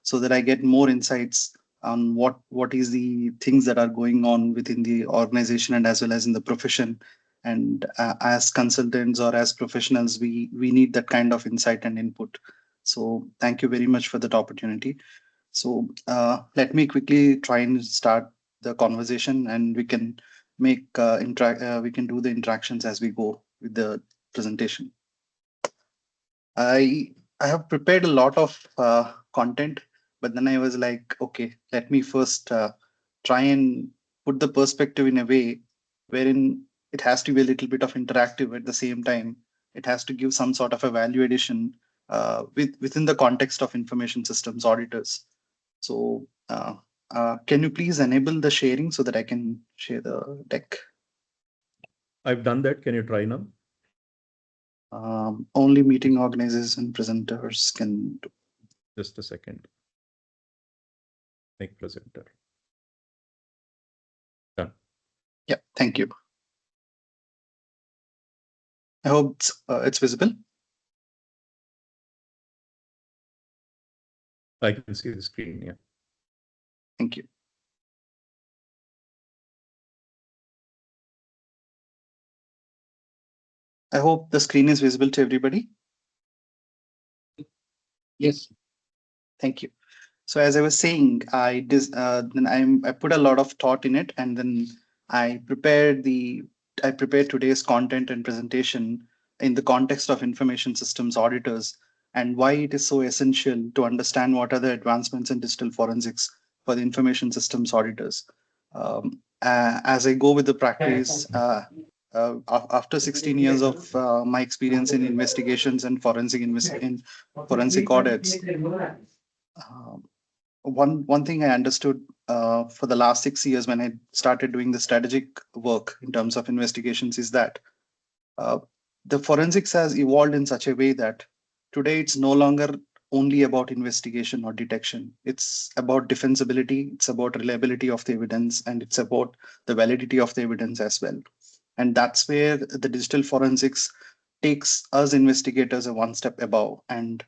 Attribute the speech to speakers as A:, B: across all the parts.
A: so that I get more insights on what is the things that are going on within the organization and as well as in the profession. And as consultants or as professionals, we need that kind of insight and input. So thank you very much for that opportunity. So let me quickly try and start the conversation, and we can make we can do the interactions as we go with the presentation. I I have prepared a lot of content, but then I was like, okay, let me first try and put the perspective in a way wherein it has to be a little bit of interactive at the same time. It has to give some sort of a value addition within the context of information systems auditors. So, can you please enable the sharing so that I can share the deck?
B: I've done that. Can you try now?
A: Only meeting organizers and presenters can do.
B: Just a second. Make presenter. Done.
A: Yeah, thank you. I hope it's visible.
B: I can see the screen. Yeah.
A: Thank you. I hope the screen is visible to everybody.
C: Yes.
A: Thank you. So as I was saying, I put a lot of thought in it, and then I prepared today's content and presentation in the context of information systems auditors and why it is so essential to understand what are the advancements in digital forensics for the information systems auditors. As I go with the practice, after 16 years of my experience in investigations and in forensic audits, um, one thing I understood for the last 6 years when I started doing the strategic work in terms of investigations is that uh, the forensics has evolved in such a way that today it's no longer only about investigation or detection. It's about defensibility, it's about reliability of the evidence, and it's about the validity of the evidence as well. And that's where the digital forensics takes us investigators a one step above. And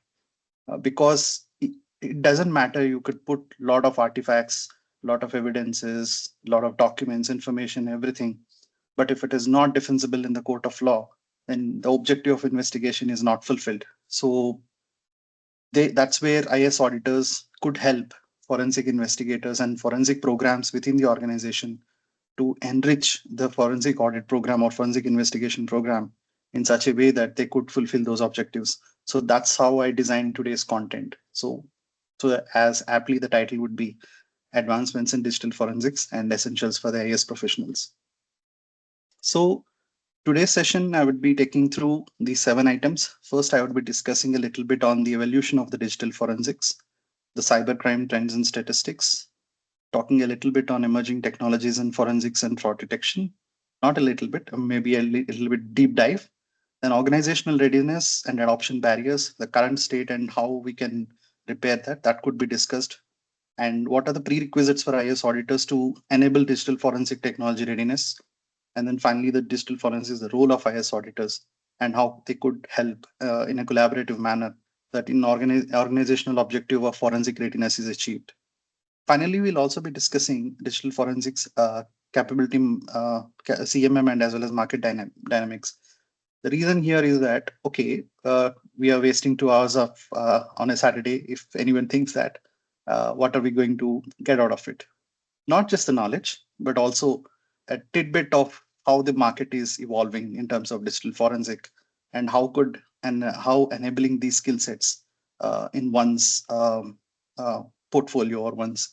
A: because it doesn't matter, you could put a lot of artifacts, a lot of evidences, a lot of documents, information, everything, but if it is not defensible in the court of law, then the objective of investigation is not fulfilled. So that's where IS auditors could help forensic investigators and forensic programs within the organization to enrich the forensic audit program or forensic investigation program in such a way that they could fulfill those objectives. So that's how I designed today's content. So as aptly the title would be, advancements in digital forensics and essentials for the IS professionals. So today's session, I would be taking through the 7 items. First, I would be discussing a little bit on the evolution of the digital forensics, the cybercrime trends and statistics, talking a little bit on emerging technologies in forensics and fraud detection. Not a little bit, maybe a little bit deep dive. Then organizational readiness and adoption barriers, the current state and how we can repair that. That could be discussed. And what are the prerequisites for IS auditors to enable digital forensic technology readiness? And then finally, the digital forensics, the role of IS auditors and how they could help in a collaborative manner that in organizational objective of forensic readiness is achieved. Finally, we'll also be discussing digital forensics capability, CMM, and as well as market dynamics. The reason here is that, okay, we are wasting 2 hours of on a Saturday. If anyone thinks that, what are we going to get out of it? Not just the knowledge, but also a tidbit of how the market is evolving in terms of digital forensic and how enabling these skill sets in one's portfolio or one's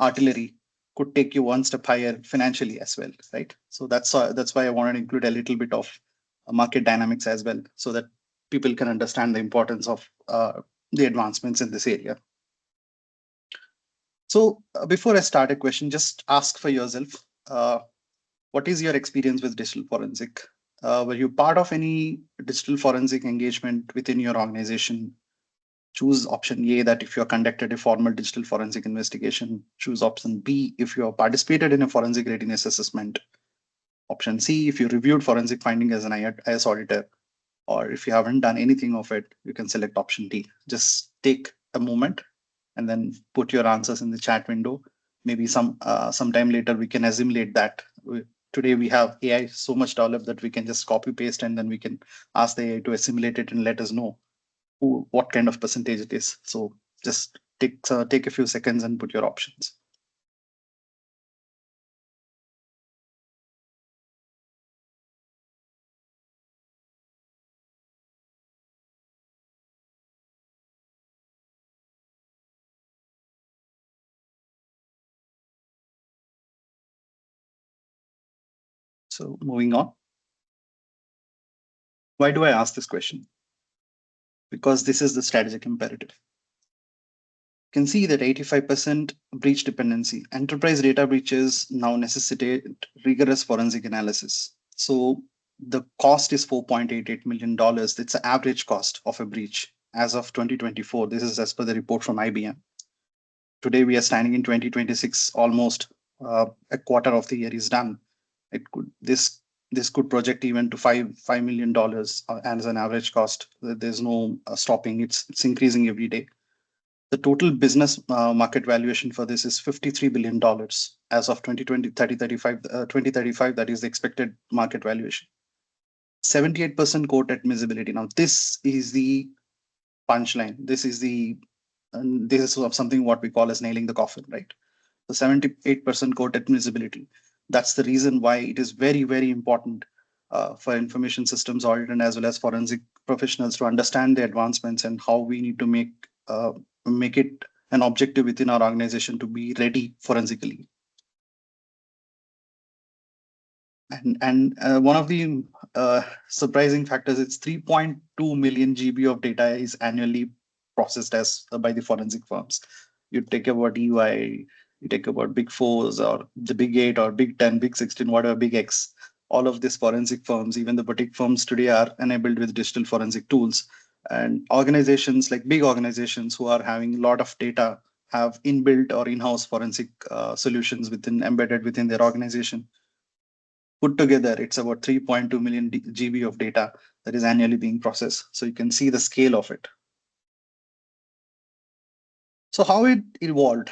A: artillery could take you one step higher financially as well, right? So that's why I wanted to include a little bit of market dynamics as well, so that people can understand the importance of the advancements in this area. So before I start a question, just ask for yourself, what is your experience with digital forensic? Were you part of any digital forensic engagement within your organization? Choose option A, that if you have conducted a formal digital forensic investigation. Choose option B if you have participated in a forensic readiness assessment. Option C if you reviewed forensic finding as an IS auditor. Or if you haven't done anything of it, you can select option D. Just take a moment and then put your answers in the chat window. Maybe sometime later we can assimilate that. Today we have AI so much developed that we can just copy paste and then we can ask the AI to assimilate it and let us know what kind of percentage it is. So just take a few seconds and put your options. So moving on. Why do I ask this question? Because this is the strategic imperative. You can see that 85% breach dependency. Enterprise data breaches now necessitate rigorous forensic analysis. So the cost is $4.88 million. It's the average cost of a breach as of 2024. This is as per the report from IBM. Today we are standing in 2026, almost a quarter of the year is done. It could this could project even to $5 million as an average cost. There's no stopping. It's increasing every day. The total business market valuation for this is $53 billion as of 2035. That is the expected market valuation. 78% quote admissibility. Now this is the punchline. This is something what we call as nailing the coffin, right? So 78% quote admissibility. That's the reason why it is very, very important for information systems audit and as well as forensic professionals to understand the advancements and how we need to make it an objective within our organization to be ready forensically. And one of the surprising factors is 3.2 million GB of data is annually processed as by the forensic firms. You take about EY, you take about Big Fours or the Big Eight or Big 10, Big 16, whatever, Big X. All of these forensic firms, even the boutique firms today, are enabled with digital forensic tools. And organizations like big organizations who are having a lot of data have inbuilt or in-house forensic solutions embedded within their organization. Put together, it's about 3.2 million GB of data that is annually being processed. So you can see the scale of it. So how it evolved?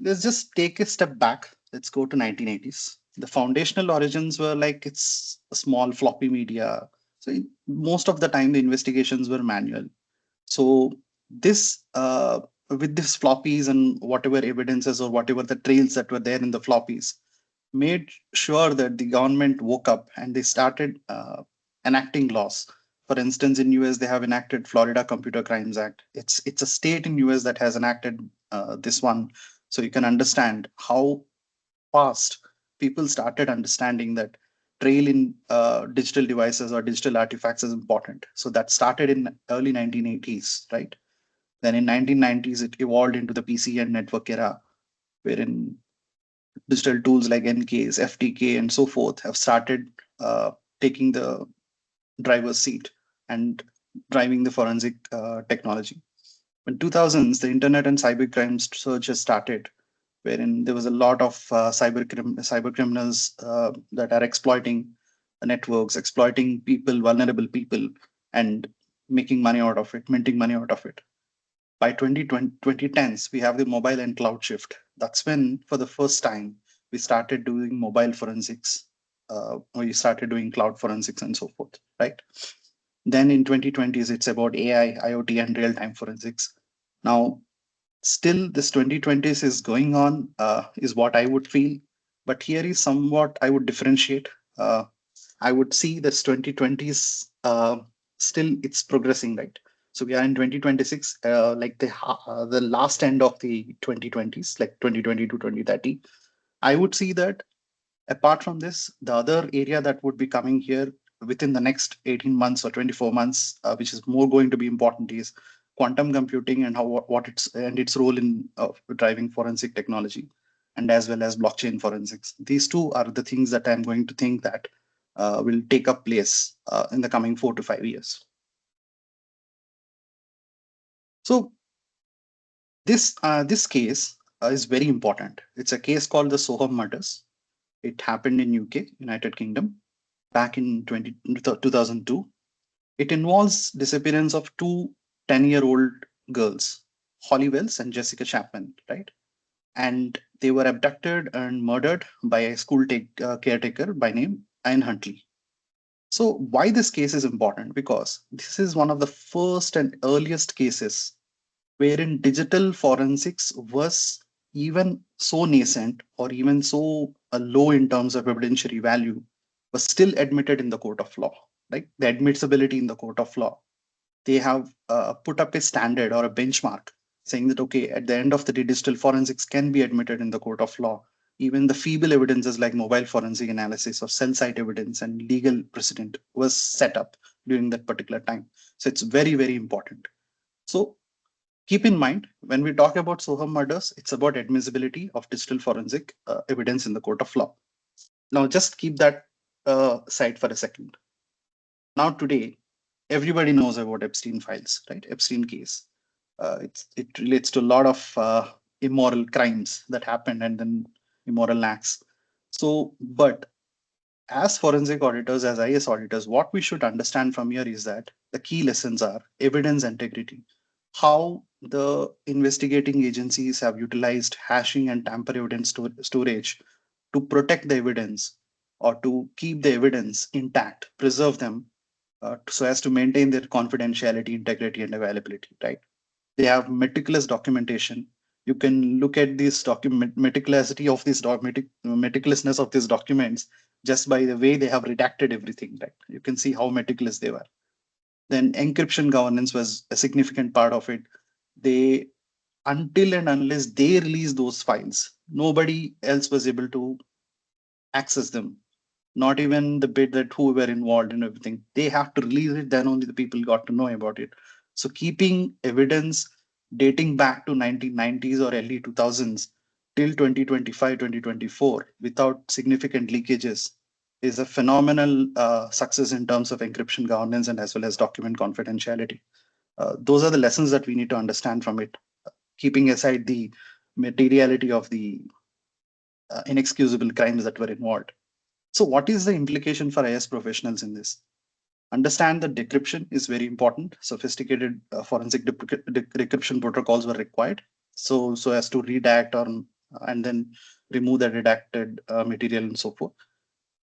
A: Let's just take a step back. Let's go to 1980s. The foundational origins were like it's a small floppy media. So most of the time the investigations were manual. So this with these floppies and whatever evidences or whatever the trails that were there in the floppies made sure that the government woke up and they started enacting laws. For instance, in US, they have enacted Florida Computer Crimes Act. It's a state in US that has enacted this one, so you can understand how fast people started understanding that trail in digital devices or digital artifacts is important. So that started in early 1980s, right? Then in 1990s, it evolved into the PC and network era, wherein digital tools like NKs, FTK, and so forth have started taking the driver's seat and driving the forensic technology. In 2000s, the internet and cybercrime surge has started, wherein there was a lot of cyber criminals that are exploiting the networks, exploiting people, vulnerable people, and making money out of it, minting money out of it. By 2010s, we have the mobile and cloud shift. That's when, for the first time, we started doing mobile forensics. We started doing cloud forensics and so forth, right? Then in 2020s, it's about AI, IoT, and real-time forensics. Now, still, this 2020s is going on, is what I would feel. But here is somewhat I would differentiate. I would see this 2020s still it's progressing, right? So we are in 2026, like the last end of the 2020s, like 2020 to 2030. I would see that apart from this, the other area that would be coming here within the next 18 months or 24 months, which is more going to be important, is quantum computing and how what its role in driving forensic technology, and as well as blockchain forensics. These two are the things that I'm going to think that will take up place in the coming 4 to 5 years. So this case is very important. It's a case called the Soham murders. It happened in UK, United Kingdom, back in 2002. It involves disappearance of two 10-year-old girls. Holly Wells and Jessica Chapman, right? And they were abducted and murdered by a caretaker by name Ian Huntley. So why this case is important? Because this is one of the first and earliest cases wherein digital forensics was even so nascent or even so low in terms of evidentiary value, was still admitted in the court of law, right? The admissibility in the court of law. They have put up a standard or a benchmark saying that, okay, at the end of the day, digital forensics can be admitted in the court of law. Even the feeble evidences like mobile forensic analysis or cell site evidence and legal precedent was set up during that particular time. So it's very, very important. So keep in mind, when we talk about Soham murders, it's about admissibility of digital forensic evidence in the court of law. Now, just keep that aside for a second. Now, today, everybody knows about Epstein files, right? Epstein case. It relates to a lot of immoral crimes that happened and then immoral acts. So, but as forensic auditors, as IS auditors, what we should understand from here is that the key lessons are evidence integrity, how the investigating agencies have utilized hashing and tamper evidence storage to protect the evidence or to keep the evidence intact, preserve them so as to maintain their confidentiality, integrity, and availability, right? They have meticulous documentation. You can look at this document meticulously of this meticulousness of these documents just by the way they have redacted everything, right? You can see how meticulous they were. Then encryption governance was a significant part of it. They, until and unless they release those files, nobody else was able to access them, not even the bit that who were involved in everything. They have to release it, then only the people got to know about it. So keeping evidence dating back to 1990s or early 2000s till 2025, 2024 without significant leakages is a phenomenal success in terms of encryption governance and as well as document confidentiality. Those are the lessons that we need to understand from it, keeping aside the materiality of the inexcusable crimes that were involved. So, what is the implication for IS professionals in this? Understand that decryption is very important. Sophisticated forensic decryption protocols were required, so as to redact or and then remove the redacted material and so forth.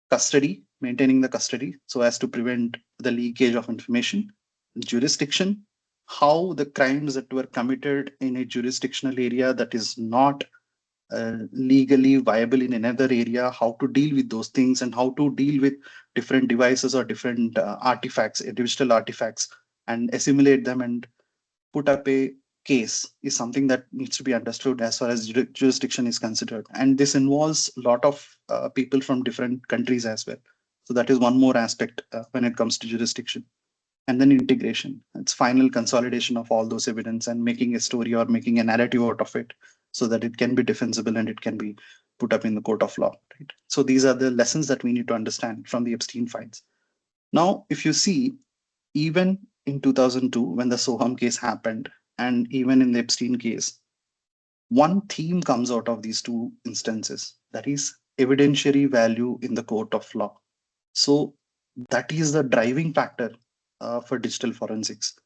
A: Custody, maintaining the custody, so as to prevent the leakage of information. Jurisdiction, how the crimes that were committed in a jurisdictional area that is not legally viable in another area, how to deal with those things and how to deal with different devices or different artifacts, digital artifacts, and assimilate them and put up a case is something that needs to be understood as far as jurisdiction is considered. And this involves a lot of people from different countries as well. So that is one more aspect when it comes to jurisdiction. And then integration, it's final consolidation of all those evidence and making a story or making a narrative out of it so that it can be defensible and it can be put up in the court of law, right? So these are the lessons that we need to understand from the Epstein files. Now if you see, even in 2002 when the Soham case happened and even in the Epstein case, one theme comes out of these two instances, that is evidentiary value in the court of law. So that is the driving factor for digital forensics.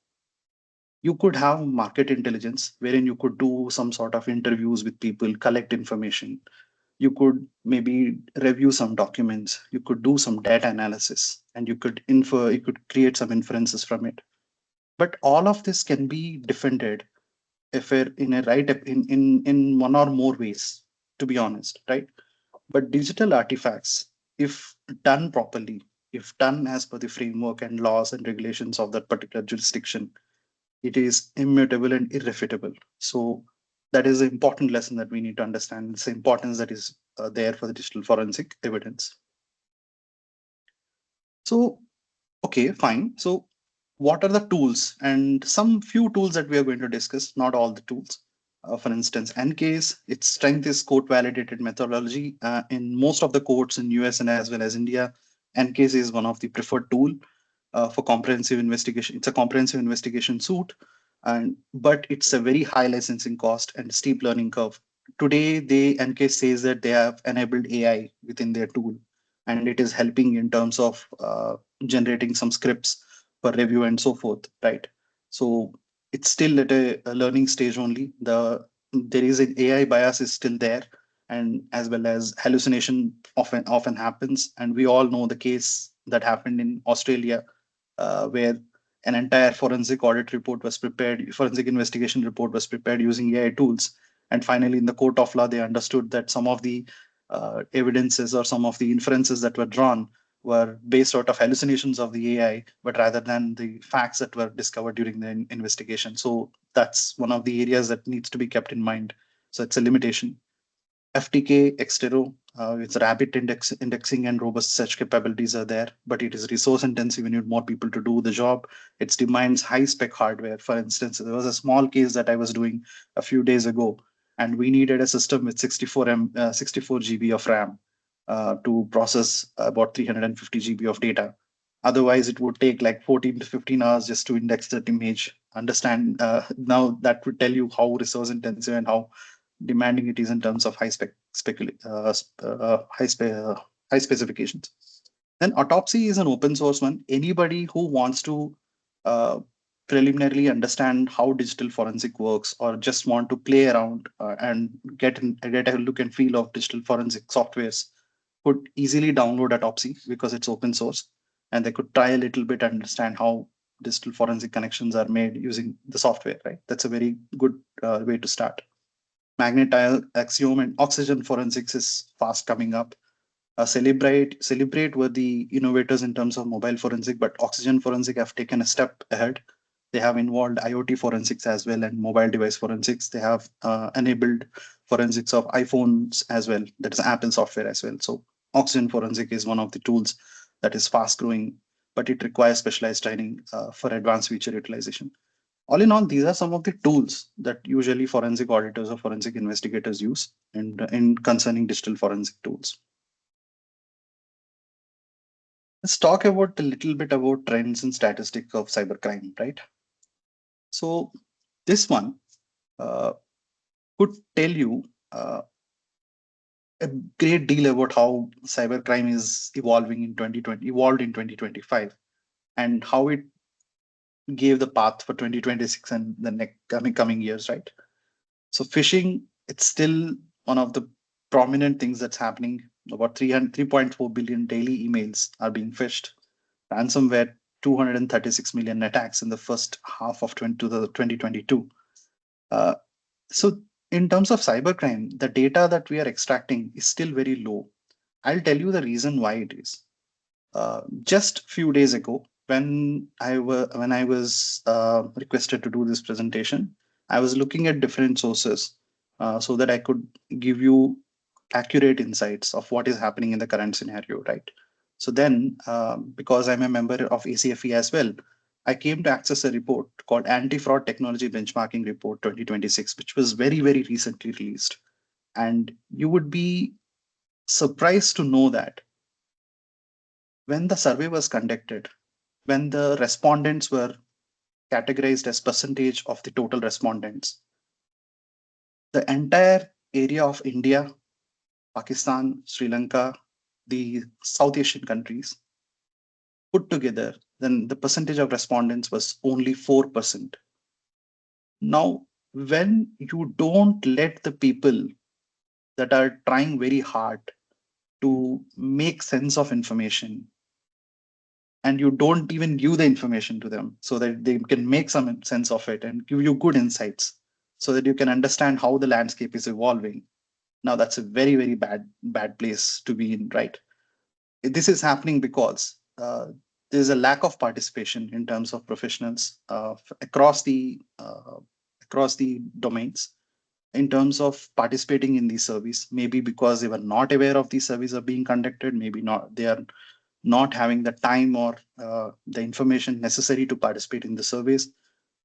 A: You could have market intelligence wherein you could do some sort of interviews with people, collect information. You could maybe review some documents. You could do some data analysis and you could infer, you could create some inferences from it. But all of this can be defended if it in a right in one or more ways, to be honest, right? But digital artifacts, if done properly, if done as per the framework and laws and regulations of that particular jurisdiction, it is immutable and irrefutable. So that is an important lesson that we need to understand. It's the importance that is there for the digital forensic evidence. So, okay, fine. So what are the tools and some few tools that we are going to discuss, not all the tools. For instance, NCASE, its strength is court validated methodology. In most of the courts in US and as well as India, NCASE is one of the preferred tool for comprehensive investigation. It's a comprehensive investigation suite, and but it's a very high licensing cost and steep learning curve. Today, the NCASE says that they have enabled AI within their tool, and it is helping in terms of generating some scripts for review and so forth, right? So it's still at a learning stage only. There is an AI bias is still there, and as well as hallucination often happens. And we all know the case that happened in Australia, where an entire forensic investigation report was prepared using AI tools. And finally, in the court of law, they understood that some of the evidences or some of the inferences that were drawn were based out of hallucinations of the AI, but rather than the facts that were discovered during the investigation. So that's one of the areas that needs to be kept in mind. So it's a limitation. FTK, Xtero, its rapid indexing and robust search capabilities are there, but it is resource intensive. We need more people to do the job. It demands high spec hardware. For instance, there was a small case that I was doing a few days ago, and we needed a system with 64 GB of RAM to process about 350 GB of data. Otherwise, it would take like 14 to 15 hours just to index that image. Understand now that would tell you how resource intensive and how demanding it is in terms of high specifications. Then autopsy is an open source one. Anybody who wants to uh, preliminarily understand how digital forensic works, or just want to play around and get a look and feel of digital forensic softwares, could easily download autopsy because it's open source, and they could try a little bit understand how digital forensic connections are made using the software. Right, that's a very good way to start. Magnetile, Axiom, and oxygen forensics is fast coming up. Celebrate were the innovators in terms of mobile forensic, but oxygen forensic have taken a step ahead. They have involved IoT forensics as well and mobile device forensics. They have enabled forensics of iPhones as well. That is Apple software as well. So oxygen forensic is one of the tools that is fast growing, but it requires specialized training for advanced feature utilization. All in all, these are some of the tools that usually forensic auditors or forensic investigators use in concerning digital forensic tools. Let's talk about a little bit about trends and statistics of cybercrime, right? So this one uh, could tell you a great deal about how cybercrime is evolved in 2025, and how it gave the path for 2026 and the next coming years, right? So phishing, it's still one of the prominent things that's happening. About 3.4 billion daily emails are being phished. Ransomware, 236 million attacks in the first half of 2022. Uh, so in terms of cybercrime, the data that we are extracting is still very low. I'll tell you the reason why it is. Just few days ago, when I was requested to do this presentation, I was looking at different sources so that I could give you accurate insights of what is happening in the current scenario, right? So then, because I'm a member of ACFE as well, I came to access a report called Anti-Fraud Technology Benchmarking Report 2026, which was very recently released. And you would be surprised to know that when the survey was conducted, when the respondents were categorized as percentage of the total respondents, the entire area of India, Pakistan, Sri Lanka, the South Asian countries put together, then the percentage of respondents was only 4%. Now, when you don't let the people that are trying very hard to make sense of information, and you don't even give the information to them so that they can make some sense of it and give you good insights so that you can understand how the landscape is evolving, now that's a very bad place to be in, right? This is happening because there's a lack of participation in terms of professionals across the domains in terms of participating in these surveys, maybe because they were not aware of these surveys are being conducted, maybe not they are not having the time or the information necessary to participate in the surveys.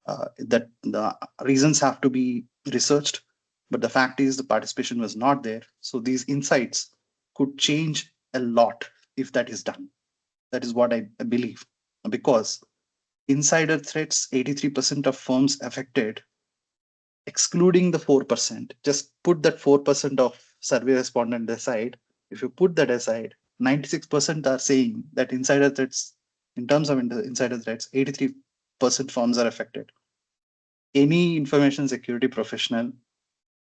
A: That the reasons have to be researched, but the fact is the participation was not there. So these insights could change a lot if that is done. That is what I believe. Because insider threats, 83% of firms affected, excluding the 4%, just put that 4% of survey respondent aside. If you put that aside, 96% are saying that insider threats, in terms of insider threats, 83% firms are affected. Any information security professional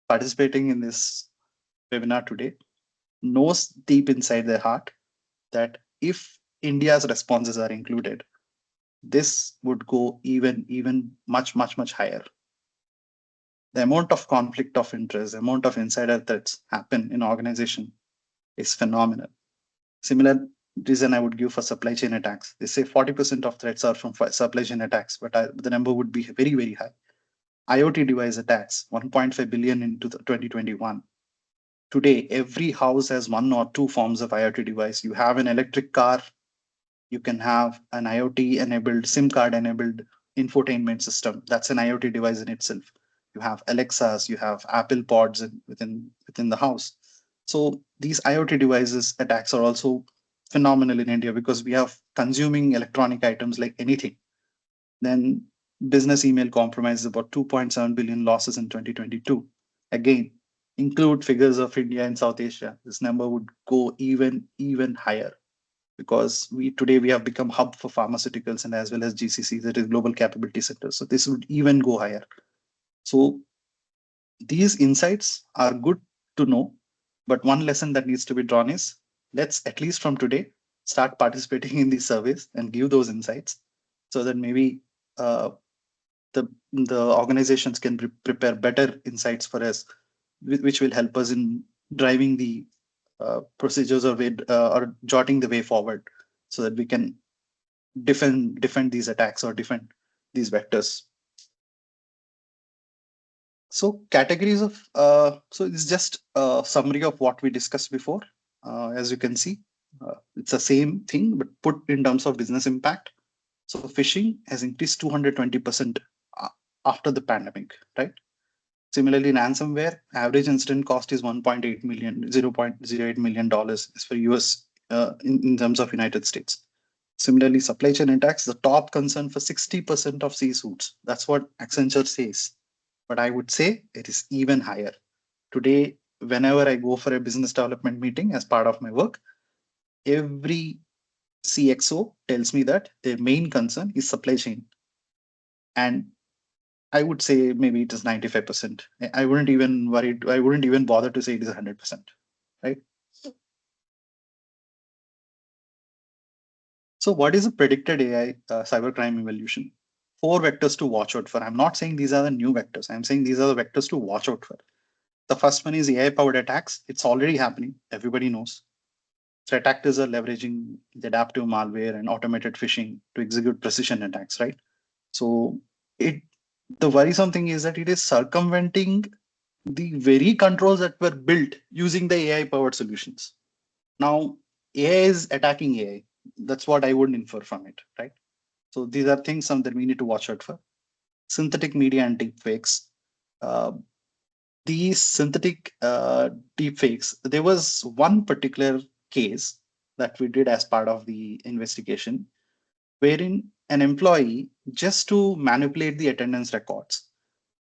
A: participating in this webinar today knows deep inside their heart that if India's responses are included, this would go even much higher. The amount of conflict of interest, the amount of insider threats happen in organization is phenomenal. Similar reason I would give for supply chain attacks. They say 40% of threats are from supply chain attacks, but the number would be very high. IoT device attacks, 1.5 billion in 2021. Today, every house has one or two forms of IoT device. You have an electric car, you can have an IoT enabled, SIM card enabled infotainment system. That's an IoT device in itself. You have Alexas, you have Apple Pods within the house. So these IoT devices attacks are also phenomenal in India because we have consuming electronic items like anything. Then business email compromise is about 2.7 billion losses in 2022. Again, include figures of India and South Asia. This number would go even higher because we have become hub for pharmaceuticals and as well as GCC, that is global capability centers. So this would even go higher. So these insights are good to know, but one lesson that needs to be drawn is let's at least from today start participating in these surveys and give those insights so that maybe uh, the organizations can prepare better insights for us, which will help us in driving the procedures or jotting the way forward so that we can defend these attacks or defend these vectors. So categories of so it's just a summary of what we discussed before. As you can see, it's the same thing but put in terms of business impact. So phishing has increased 220% after the pandemic, right? Similarly, ransomware average incident cost is 1.8 million, $0.08 million is for US in terms of United States. Similarly, supply chain attacks, the top concern for 60% of C-suits. That's what Accenture says. But I would say it is even higher. Today, whenever I go for a business development meeting as part of my work, every CXO tells me that their main concern is supply chain. And I would say maybe it is 95%. I wouldn't even worry, I wouldn't even bother to say it is 100%, right? So what is a predicted AI cybercrime evolution? Four vectors to watch out for. I'm not saying these are the new vectors. I'm saying these are the vectors to watch out for. The first one is AI-powered attacks. It's already happening. Everybody knows. So attackers are leveraging the adaptive malware and automated phishing to execute precision attacks, right? So it the worrisome thing is that it is circumventing the very controls that were built using the AI-powered solutions. Now AI is attacking AI. That's what I would infer from it, right? So these are things that we need to watch out for. Synthetic media and deepfakes. Uh, these synthetic deepfakes, there was one particular case that we did as part of the investigation, wherein an employee, just to manipulate the attendance records,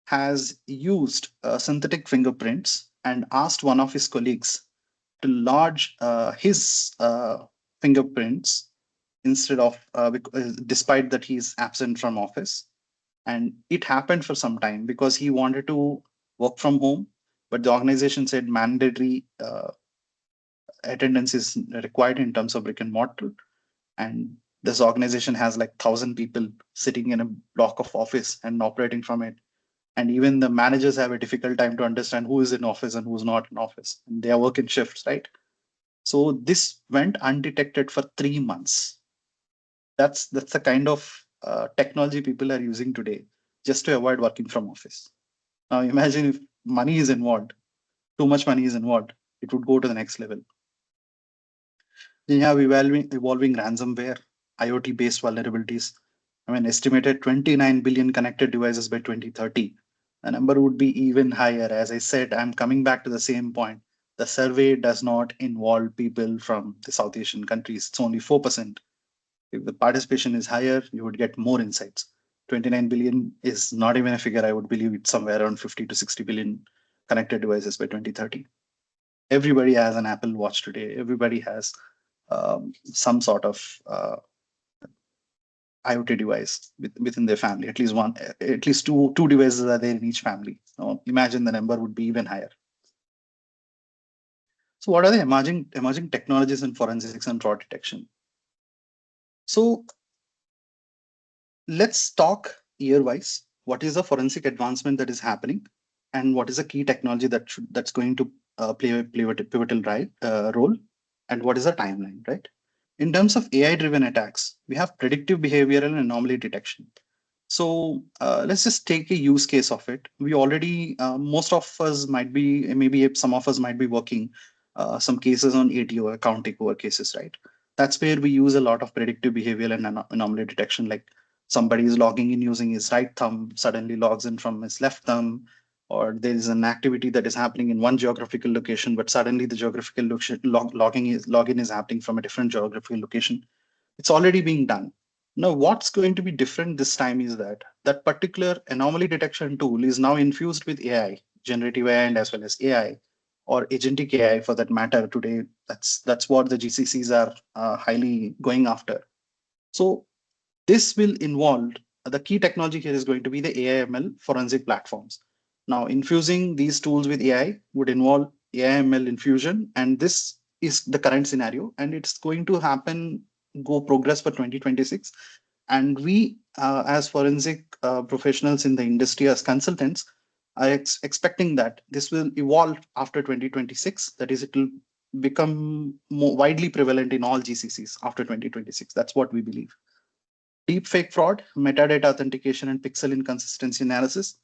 A: has used synthetic fingerprints and asked one of his colleagues to lodge his fingerprints instead of despite that he's absent from office. And it happened for some time because he wanted to work from home, but the organization said mandatory attendance is required in terms of brick and mortar. And this organization has like 1,000 people sitting in a block of office and operating from it. And even the managers have a difficult time to understand who is in office and who's not in office. And they are working shifts, right? So this went undetected for 3 months. That's the kind of technology people are using today just to avoid working from office. Now imagine if money is involved, too much money is involved, it would go to the next level. Then you have evolving ransomware, IoT-based vulnerabilities. I mean, estimated 29 billion connected devices by 2030. The number would be even higher. As I said, I'm coming back to the same point. The survey does not involve people from the South Asian countries. It's only 4%. If the participation is higher, you would get more insights. 29 billion is not even a figure. I would believe it's somewhere around 50 to 60 billion connected devices by 2030. Everybody has an Apple Watch today. Everybody has some sort of IoT device within their family. At least one, at least two devices are there in each family. So imagine the number would be even higher. So what are the emerging technologies in forensics and fraud detection? So let's talk year-wise. What is the forensic advancement that is happening, and what is the key technology that's going to play a pivotal role, and what is the timeline, right? In terms of AI-driven attacks, we have predictive behavioral and anomaly detection. So let's just take a use case of it. We already, most of us might be, maybe some of us might be working some cases on ATO, account takeover cases, right? That's where we use a lot of predictive behavioral and anomaly detection. Like somebody is logging in using his right thumb, suddenly logs in from his left thumb, or there is an activity that is happening in one geographical location, but suddenly the geographical login is happening from a different geographical location. It's already being done. Now, what's going to be different this time is that that particular anomaly detection tool is now infused with AI, generative AI, and as well as AI or agentic AI for that matter. Today, that's what the GCCs are highly going after. So this will involve the key technology here is going to be the AI/ML forensic platforms. Now, infusing these tools with AI would involve AI/ML infusion, and this is the current scenario, and it's going to happen, go progress for 2026. And we, as forensic professionals in the industry, as consultants, are expecting that this will evolve after 2026. That is, it will become more widely prevalent in all GCCs after 2026. That's what we believe. Deepfake fraud, metadata authentication, and pixel inconsistency analysis.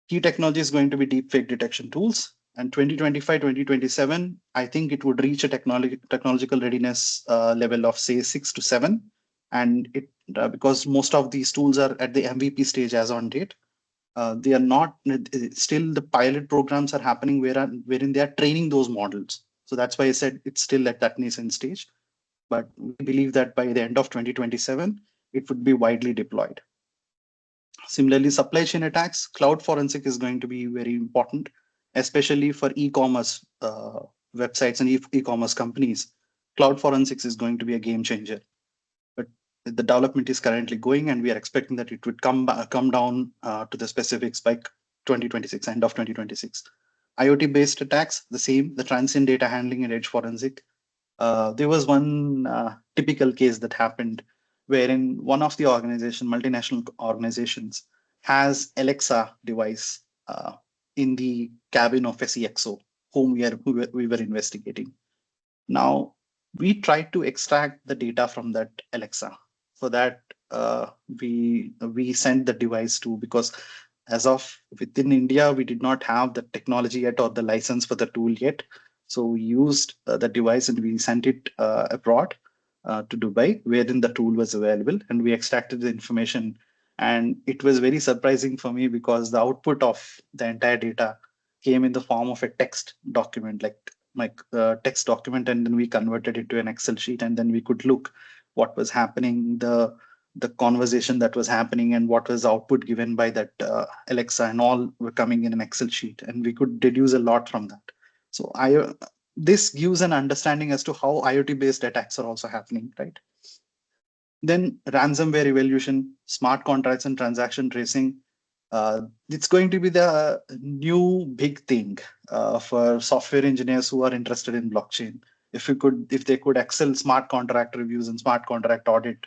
A: Key technology is going to be deepfake detection tools. And 2025, 2027, I think it would reach a technological readiness level of say 6 to 7. And it because most of these tools are at the MVP stage as on date. They are not still the pilot programs are happening wherein they are training those models. So that's why I said it's still at that nascent stage. But we believe that by the end of 2027, it would be widely deployed. Similarly, supply chain attacks, cloud forensic is going to be very important, especially for e-commerce websites and e-commerce companies. Cloud forensics is going to be a game changer. But the development is currently going, and we are expecting that it would come down to the specifics by 2026, end of 2026. IoT-based attacks, the same, the transient data handling and edge forensic. There was one typical case that happened wherein one of the multinational organizations, has Alexa device in the cabin of a CXO whom we were investigating. Now, we tried to extract the data from that Alexa. For that, we sent the device to, because as of within India, we did not have the technology yet or the license for the tool yet. So we used the device and we sent it abroad to Dubai, wherein the tool was available, and we extracted the information. And it was very surprising for me because the output of the entire data came in the form of a text document, like my text document, and then we converted it to an Excel sheet, and then we could look what was happening, the conversation that was happening, and what was output given by that Alexa, and all were coming in an Excel sheet, and we could deduce a lot from that. So this gives an understanding as to how IoT based attacks are also happening, right? Then ransomware evaluation, smart contracts, and transaction tracing. It's going to be the new big thing for software engineers who are interested in blockchain. If they could excel smart contract reviews and smart contract audit,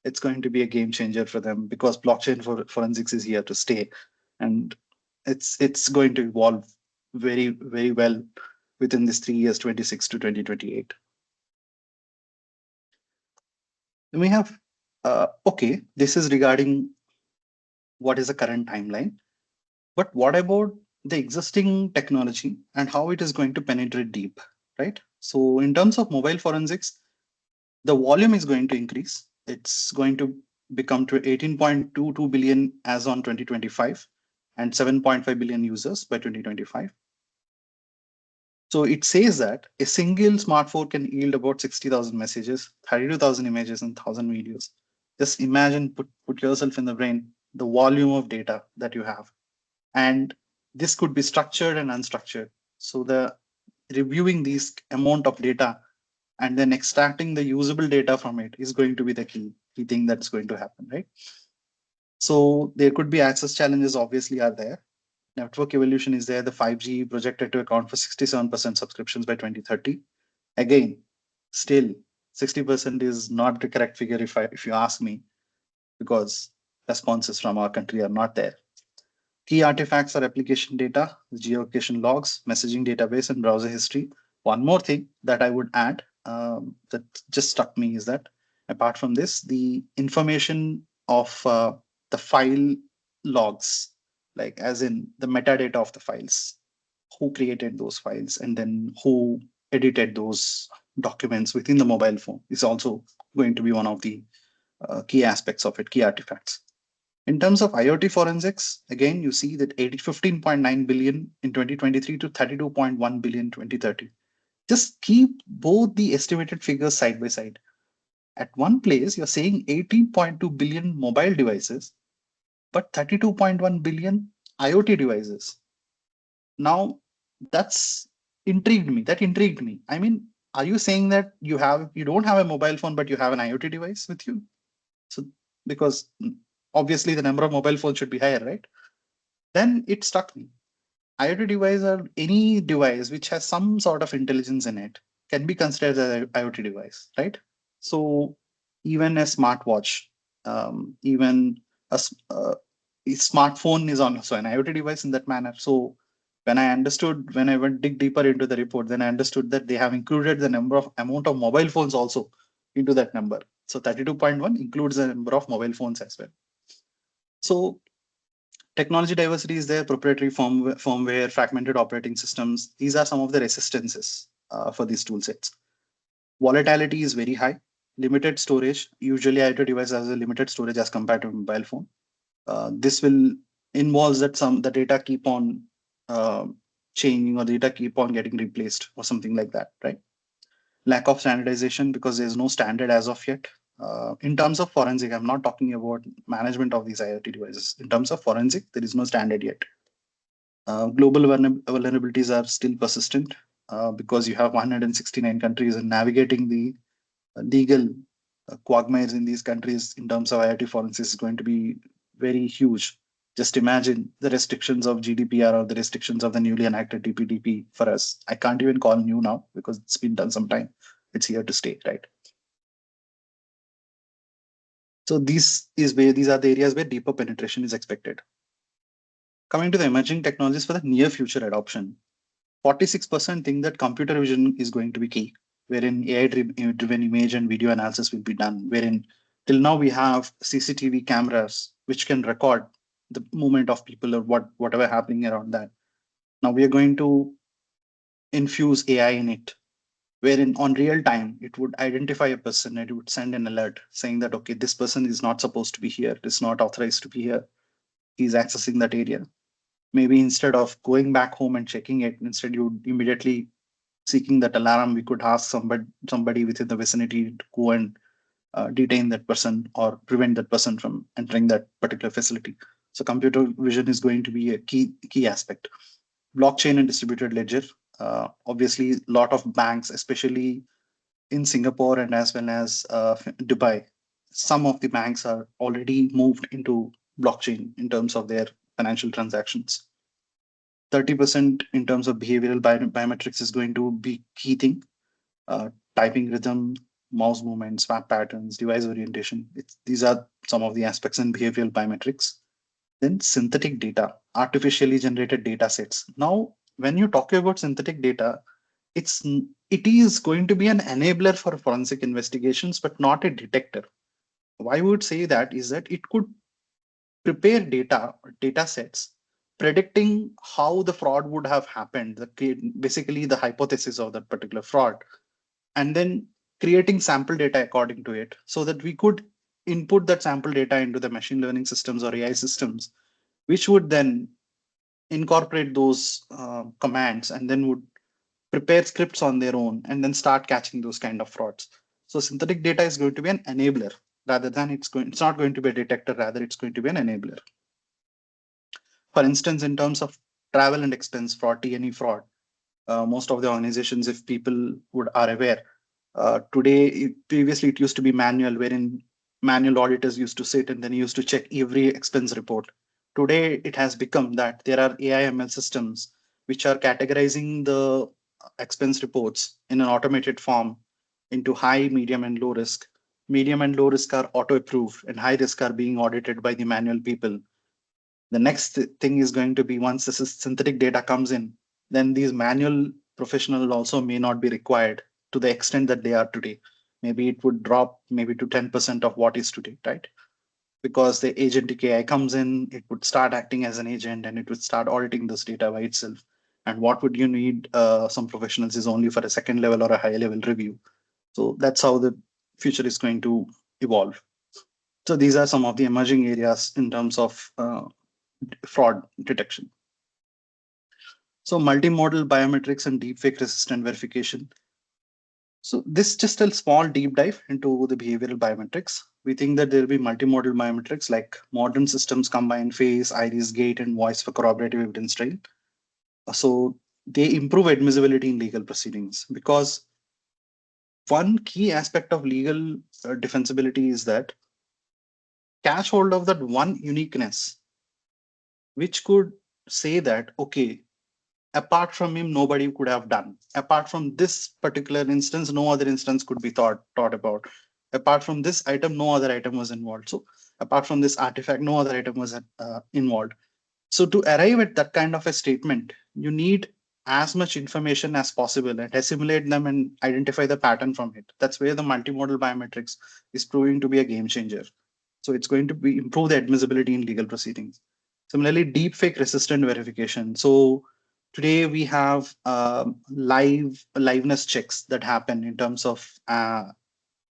A: it's going to be a game changer for them, because blockchain for forensics is here to stay, and it's going to evolve very, very well within this 3 years, 26 to 2028. Then we have, okay, this is regarding what is the current timeline. But what about the existing technology and how it is going to penetrate deep, right? So in terms of mobile forensics, the volume is going to increase. It's going to become to 18.22 billion as on 2025 and 7.5 billion users by 2025. So it says that a single smartphone can yield about 60,000 messages, 32,000 images, and 1,000 videos. Just imagine, put yourself in the brain, the volume of data that you have. And this could be structured and unstructured. So the reviewing these amount of data and then extracting the usable data from it is going to be the key we think that's going to happen, right? So there could be access challenges, obviously, are there. Network evolution is there. The 5G projected to account for 67% subscriptions by 2030. Again, still 60% is not the correct figure if you ask me, because responses from our country are not there. Key artifacts are application data, geolocation logs, messaging database, and browser history. One more thing that I would add that just struck me is that apart from this, the information of the file logs, like as in the metadata of the files, who created those files, and then who edited those documents within the mobile phone, is also going to be one of the key aspects of it, key artifacts. In terms of IoT forensics, again, you see that 15.9 billion in 2023 to 32.1 billion in 2030. Just keep both the estimated figures side by side. At one place, you're saying 18.2 billion mobile devices, but 32.1 billion IoT devices. Now, that's intrigued me. That intrigued me. I mean, are you saying that you don't have a mobile phone, but you have an IoT device with you? So because obviously the number of mobile phones should be higher, right? Then it struck me. IoT device or any device which has some sort of intelligence in it can be considered as an IoT device, right? So even a smartwatch, even a smartphone is also an IoT device in that manner. So when I went dig deeper into the report, then I understood that they have included the amount of mobile phones also into that number. So 32.1 includes the number of mobile phones as well. So technology diversity is there, proprietary firmware, fragmented operating systems. These are some of the resistances for these tool sets. Volatility is very high. Limited storage. Usually, IoT device has a limited storage as compared to a mobile phone. This will involves that the data keep on uh, changing, or data keep on getting replaced or something like that, right? Lack of standardization because there's no standard as of yet. In terms of forensic, I'm not talking about management of these IoT devices. In terms of forensic, there is no standard yet. Global vulnerabilities are still persistent because you have 169 countries, and navigating the legal quagmires in these countries in terms of IoT forensics is going to be very huge. Just imagine the restrictions of GDPR or the restrictions of the newly enacted DPDP for us. I can't even call new now because it's been done some time. It's here to stay, right? So these are the areas where deeper penetration is expected. Coming to the emerging technologies for the near future adoption, 46% think that computer vision is going to be key, wherein AI-driven image and video analysis will be done, wherein till now we have CCTV cameras which can record the movement of people or whatever happening around that. Now we are going to infuse AI in it, wherein on real time it would identify a person and it would send an alert saying that, okay, this person is not supposed to be here, is not authorized to be here, he's accessing that area. Maybe instead of going back home and checking it, instead you would immediately seeking that alarm, we could ask somebody within the vicinity to go and detain that person or prevent that person from entering that particular facility. So computer vision is going to be a key aspect. Blockchain and distributed ledger. Obviously, a lot of banks, especially in Singapore and as well as Dubai, some of the banks are already moved into blockchain in terms of their financial transactions. 30% in terms of behavioral biometrics is going to be key thing. Typing rhythm, mouse movement, swap patterns, device orientation. These are some of the aspects in behavioral biometrics. Then synthetic data, artificially generated data sets. Now, when you talk about synthetic data, it is going to be an enabler for forensic investigations, but not a detector. Why I would say that is that it could prepare data sets predicting how the fraud would have happened, basically the hypothesis of that particular fraud, and then creating sample data according to it so that we could input that sample data into the machine learning systems or AI systems, which would then incorporate those commands and then would prepare scripts on their own and then start catching those kind of frauds. So synthetic data is going to be an enabler rather than it's not going to be a detector, rather it's going to be an enabler. For instance, in terms of travel and expense fraud, T&E fraud, most of the organizations, if people are aware, previously it used to be manual, wherein manual auditors used to sit and then used to check every expense report. Today, it has become that there are AI/ML systems which are categorizing the expense reports in an automated form into high, medium, and low risk. Medium and low risk are auto approved, and high risk are being audited by the manual people. The next thing is going to be, once this is synthetic data comes in, then these manual professionals also may not be required to the extent that they are today. Maybe it would drop maybe to 10% of what is today, right? Because the agentic AI comes in, it would start acting as an agent and it would start auditing this data by itself. And what would you need some professionals is only for a second level or a high level review. So that's how the future is going to evolve. So these are some of the emerging areas in terms of fraud detection. So multimodal biometrics and deepfake resistant verification. So this is just a small deep dive into the behavioral biometrics. We think that there will be multimodal biometrics like modern systems combine face, iris, gait, and voice for corroborative evidence trail. So they improve admissibility in legal proceedings because one key aspect of legal defensibility is that catch hold of that one uniqueness, which could say that, okay, apart from him nobody could have done, apart from this particular instance no other instance could be thought about, apart from this item no other item was involved, so apart from this artifact no other item was involved. So to arrive at that kind of a statement you need as much information as possible and assimilate them and identify the pattern from it. That's where the multimodal biometrics is proving to be a game changer. So it's going to be improve the admissibility in legal proceedings. Similarly, deepfake resistant verification. So today we have liveness checks that happen in terms of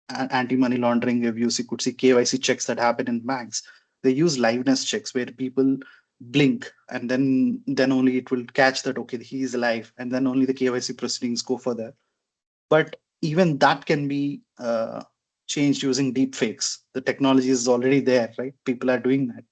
A: anti-money laundering reviews. You could see KYC checks that happen in banks. They use liveness checks where people blink and then only it will catch that okay he is alive and then only the KYC proceedings go further. But even that can be changed using deep fakes. The technology is already there, right? People are doing that.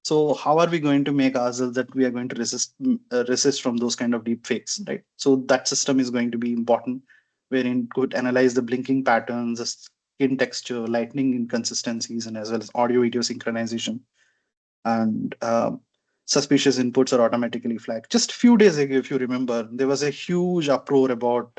A: So how are we going to make ourselves that we are going to resist from those kind of deep fakes, right? So that system is going to be important, wherein it could analyze the blinking patterns, the skin texture, lightning inconsistencies, and as well as audio video synchronization and suspicious inputs are automatically flagged. Just a few days ago, if you remember, there was a huge uproar about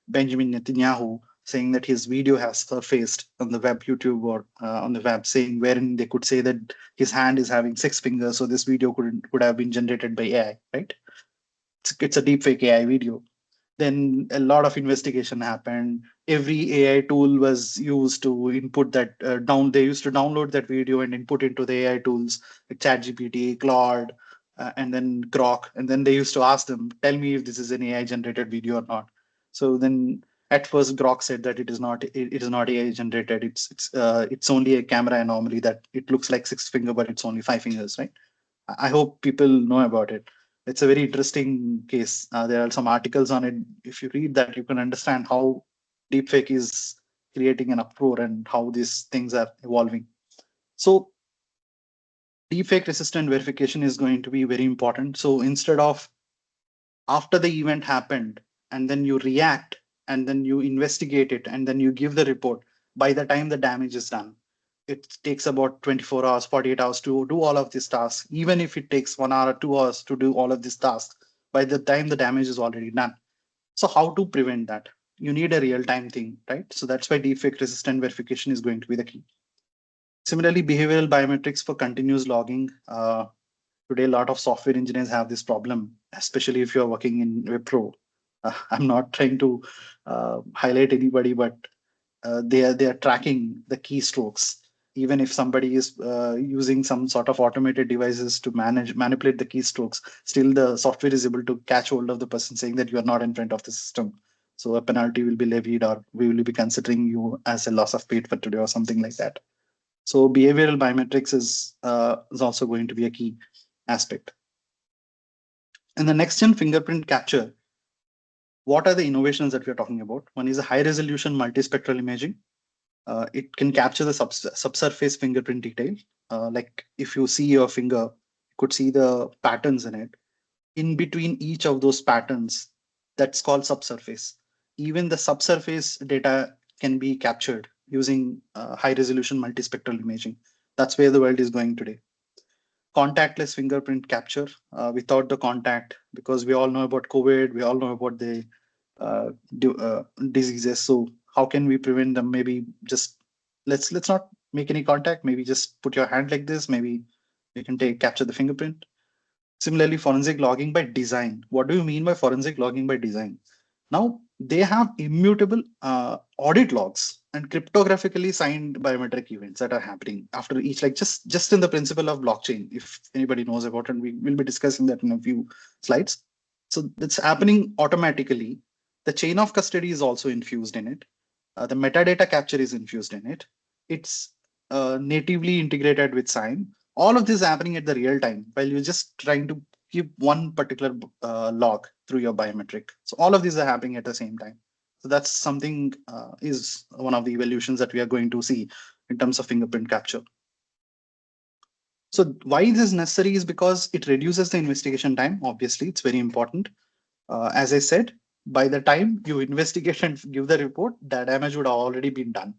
A: Benjamin Netanyahu saying that his video has surfaced on the web, YouTube, or on the web, saying wherein they could say that his hand is having 6 fingers, so this video could have been generated by AI, right? It's a deepfake AI video. Then a lot of investigation happened. Every AI tool was used to input that down. They used to download that video and input into the AI tools like ChatGPT, Claude, and then Grok. And then they used to ask them, "Tell me if this is an AI generated video or not." So then at first Grok said that it is not. It is not AI generated. It's only a camera anomaly that it looks like 6 finger, but it's only 5 fingers, right? I hope people know about it. It's a very interesting case. There are some articles on it. If you read that, you can understand how deepfake is creating an uproar and how these things are evolving. So deepfake resistant verification is going to be very important. So instead of after the event happened and then you react and then you investigate it and then you give the report, by the time the damage is done it takes about 24 hours 48 hours to do all of these tasks. Even if it takes 1 hour or 2 hours to do all of these tasks, by the time the damage is already done. So how to prevent that? You need a real time thing, right? So that's why deepfake resistant verification is going to be the key. Similarly, behavioral biometrics for continuous logging. Today, a lot of software engineers have this problem, especially if you're working in Wipro. I'm not trying to highlight anybody, but they are tracking the keystrokes. Even if somebody is using some sort of automated devices to manipulate the keystrokes, still the software is able to catch hold of the person saying that you are not in front of the system. So a penalty will be levied, or we will be considering you as a loss of paid for today, or something like that. So behavioral biometrics is also going to be a key aspect. And the next gen fingerprint capture, what are the innovations that we're talking about? One is a high resolution multispectral imaging. It can capture the subsurface fingerprint detail. Like if you see your finger, you could see the patterns in it. In between each of those patterns, that's called subsurface. Even the subsurface data can be captured using high resolution multispectral imaging. That's where the world is going today. Contactless fingerprint capture without the contact, because we all know about COVID, we all know about the uh, diseases. So how can we prevent them? Maybe just let's not make any contact. Maybe just put your hand like this. Maybe you can take capture the fingerprint. Similarly, forensic logging by design. What do you mean by forensic logging by design? Now, they have immutable audit logs and cryptographically signed biometric events that are happening after each, like just in the principle of blockchain. If anybody knows about it, we will be discussing that in a few slides. So it's happening automatically. The chain of custody is also infused in it. The metadata capture is infused in it. It's natively integrated with SIME. All of this is happening at the real time while you're just trying to keep one particular log through your biometric. So all of these are happening at the same time. So that's something is one of the evolutions that we are going to see in terms of fingerprint capture. So why this is necessary is because it reduces the investigation time. Obviously, it's very important. As I said, by the time you investigate and give the report, the damage would have already been done.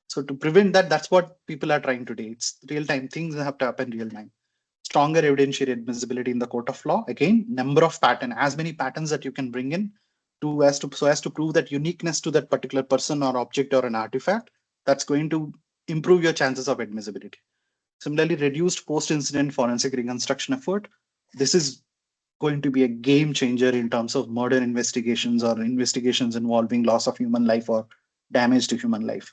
A: So to prevent that, that's what people are trying to do. It's real time. Things have to happen real time. Stronger evidentiary admissibility in the court of law. Again, number of pattern, as many patterns that you can bring in to so as to prove that uniqueness to that particular person or object or an artifact. That's going to improve your chances of admissibility. Similarly, reduced post-incident forensic reconstruction effort. This is going to be a game changer in terms of murder investigations or investigations involving loss of human life or damage to human life.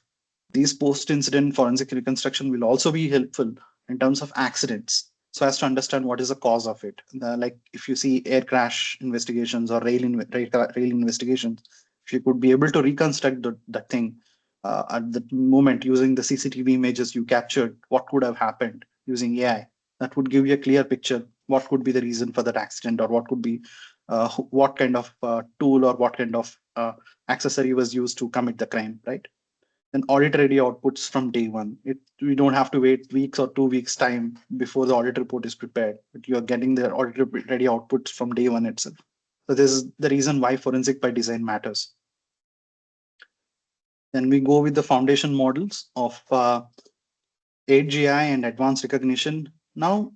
A: These post-incident forensic reconstruction will also be helpful in terms of accidents, so as to understand what is the cause of it. Like if you see air crash investigations or rail investigations, if you could be able to reconstruct that thing at the moment using the CCTV images you captured, what could have happened using AI, that would give you a clear picture. What could be the reason for that accident, or what could be what kind of tool or what kind of accessory was used to commit the crime, right? Then audit ready outputs from day one. We don't have to wait weeks or 2 weeks time before the audit report is prepared, but you're getting the audit ready outputs from day one itself. So this is the reason why forensic by design matters. Then we go with the foundation models of 8GI and advanced recognition. Now,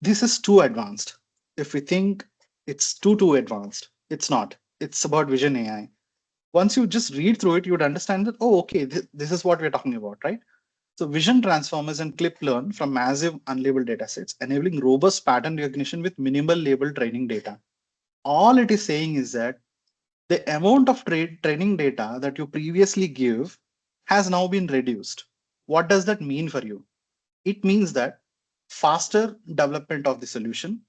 A: this is too advanced. If we think it's too advanced, it's not. It's about vision AI. Once you just read through it, you would understand that, oh, okay, this is what we're talking about, right? So vision transformers and clip learn from massive unlabeled datasets, enabling robust pattern recognition with minimal labeled training data. All it is saying is that the amount of training data that you previously give has now been reduced. What does that mean for you? It means that faster development of the solution,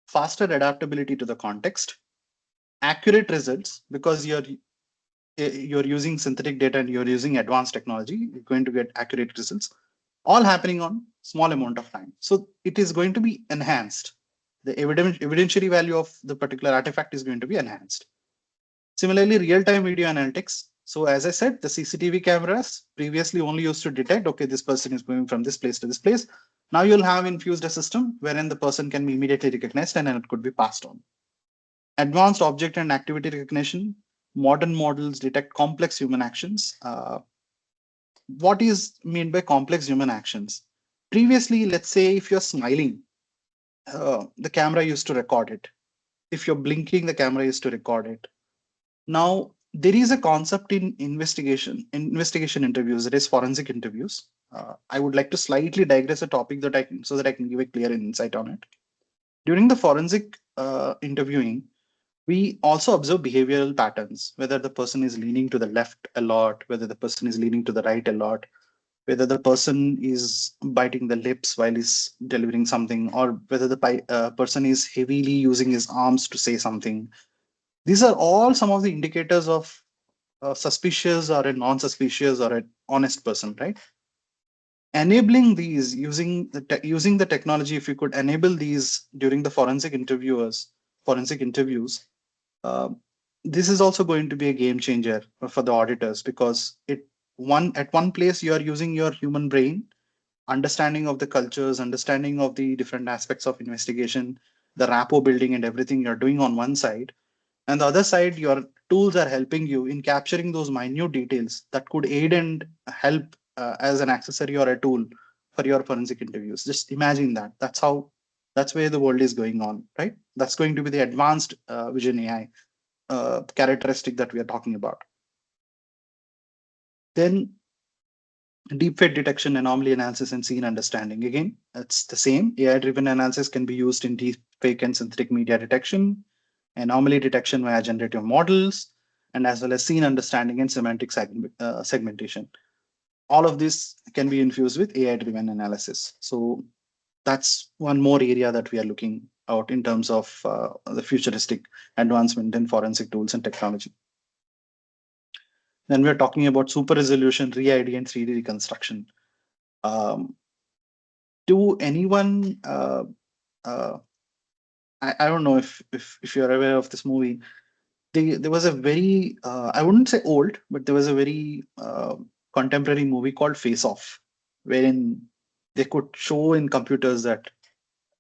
A: faster adaptability to the context, accurate results, because you're using synthetic data and you're using advanced technology, you're going to get accurate results, all happening on small amount of time. So it is going to be enhanced. The evidentiary value of the particular artifact is going to be enhanced. Similarly, real-time video analytics. So as I said, the CCTV cameras previously only used to detect, okay, this person is going from this place to this place. Now you'll have infused a system wherein the person can be immediately recognized and then it could be passed on. Advanced object and activity recognition. Modern models detect complex human actions. What is meant by complex human actions? Previously, let's say if you're smiling, the camera used to record it. If you're blinking, the camera used to record it. Now, there is a concept in investigation interviews, that is forensic interviews. I would like to slightly digress a topic that so that I can give a clear insight on it. During the forensic interviewing, we also observe behavioral patterns, whether the person is leaning to the left a lot, whether the person is leaning to the right a lot, whether the person is biting the lips while he's delivering something, or whether the person is heavily using his arms to say something. These are all some of the indicators of a suspicious or a non-suspicious or an honest person, right? Enabling these using the technology, if you could enable these during the forensic interviews, uh, this is also going to be a game changer for the auditors, because at one place you are using your human brain, understanding of the cultures, understanding of the different aspects of investigation, the rapport building and everything you're doing on one side, and the other side you're tools are helping you in capturing those minute details that could aid and help as an accessory or a tool for your forensic interviews. Just imagine that. That's where the world is going on, right? That's going to be the advanced vision AI characteristic that we are talking about. Then deepfake detection, anomaly analysis, and scene understanding. Again, it's the same. AI-driven analysis can be used in deepfake and synthetic media detection, anomaly detection via generative models, and as well as scene understanding and semantic segmentation. All of this can be infused with AI-driven analysis. So that's one more area that we are looking out in terms of the futuristic advancement in forensic tools and technology. Then we're talking about super resolution, re-ID, and 3D reconstruction. Um, do anyone uh, I don't know if you're aware of this movie. There was a very I wouldn't say old, but there was a very contemporary movie called Face Off, wherein they could show in computers that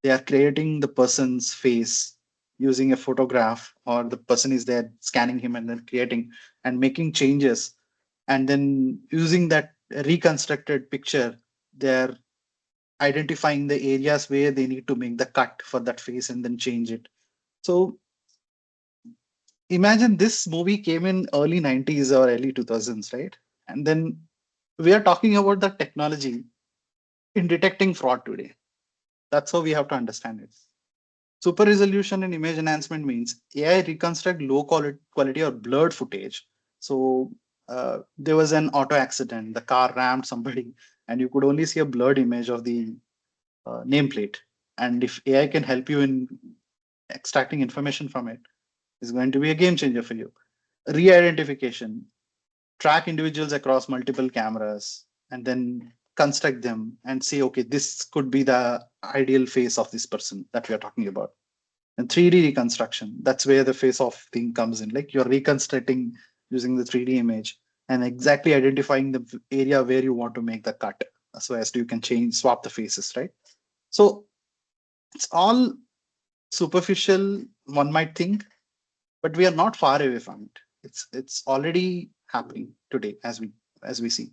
A: they are creating the person's face using a photograph, or the person is there scanning him and then creating and making changes, and then using that reconstructed picture, they're identifying the areas where they need to make the cut for that face and then change it. So imagine this movie came in early 90s or early 2000s, right? And then we are talking about the technology in detecting fraud today. That's how we have to understand it. Super resolution and image enhancement means AI reconstruct low quality or blurred footage. So there was an auto accident, the car rammed somebody, and you could only see a blurred image of the nameplate. And if AI can help you in extracting information from it, it's going to be a game changer for you. Re-identification, track individuals across multiple cameras and then construct them and say, okay, this could be the ideal face of this person that we are talking about. And 3D reconstruction, that's where the face off thing comes in. Like you're reconstructing using the 3D image and exactly identifying the area where you want to make the cut so as to you can swap the faces, right? So it's all superficial, one might think, but we are not far away from it. It's already happening today as we see.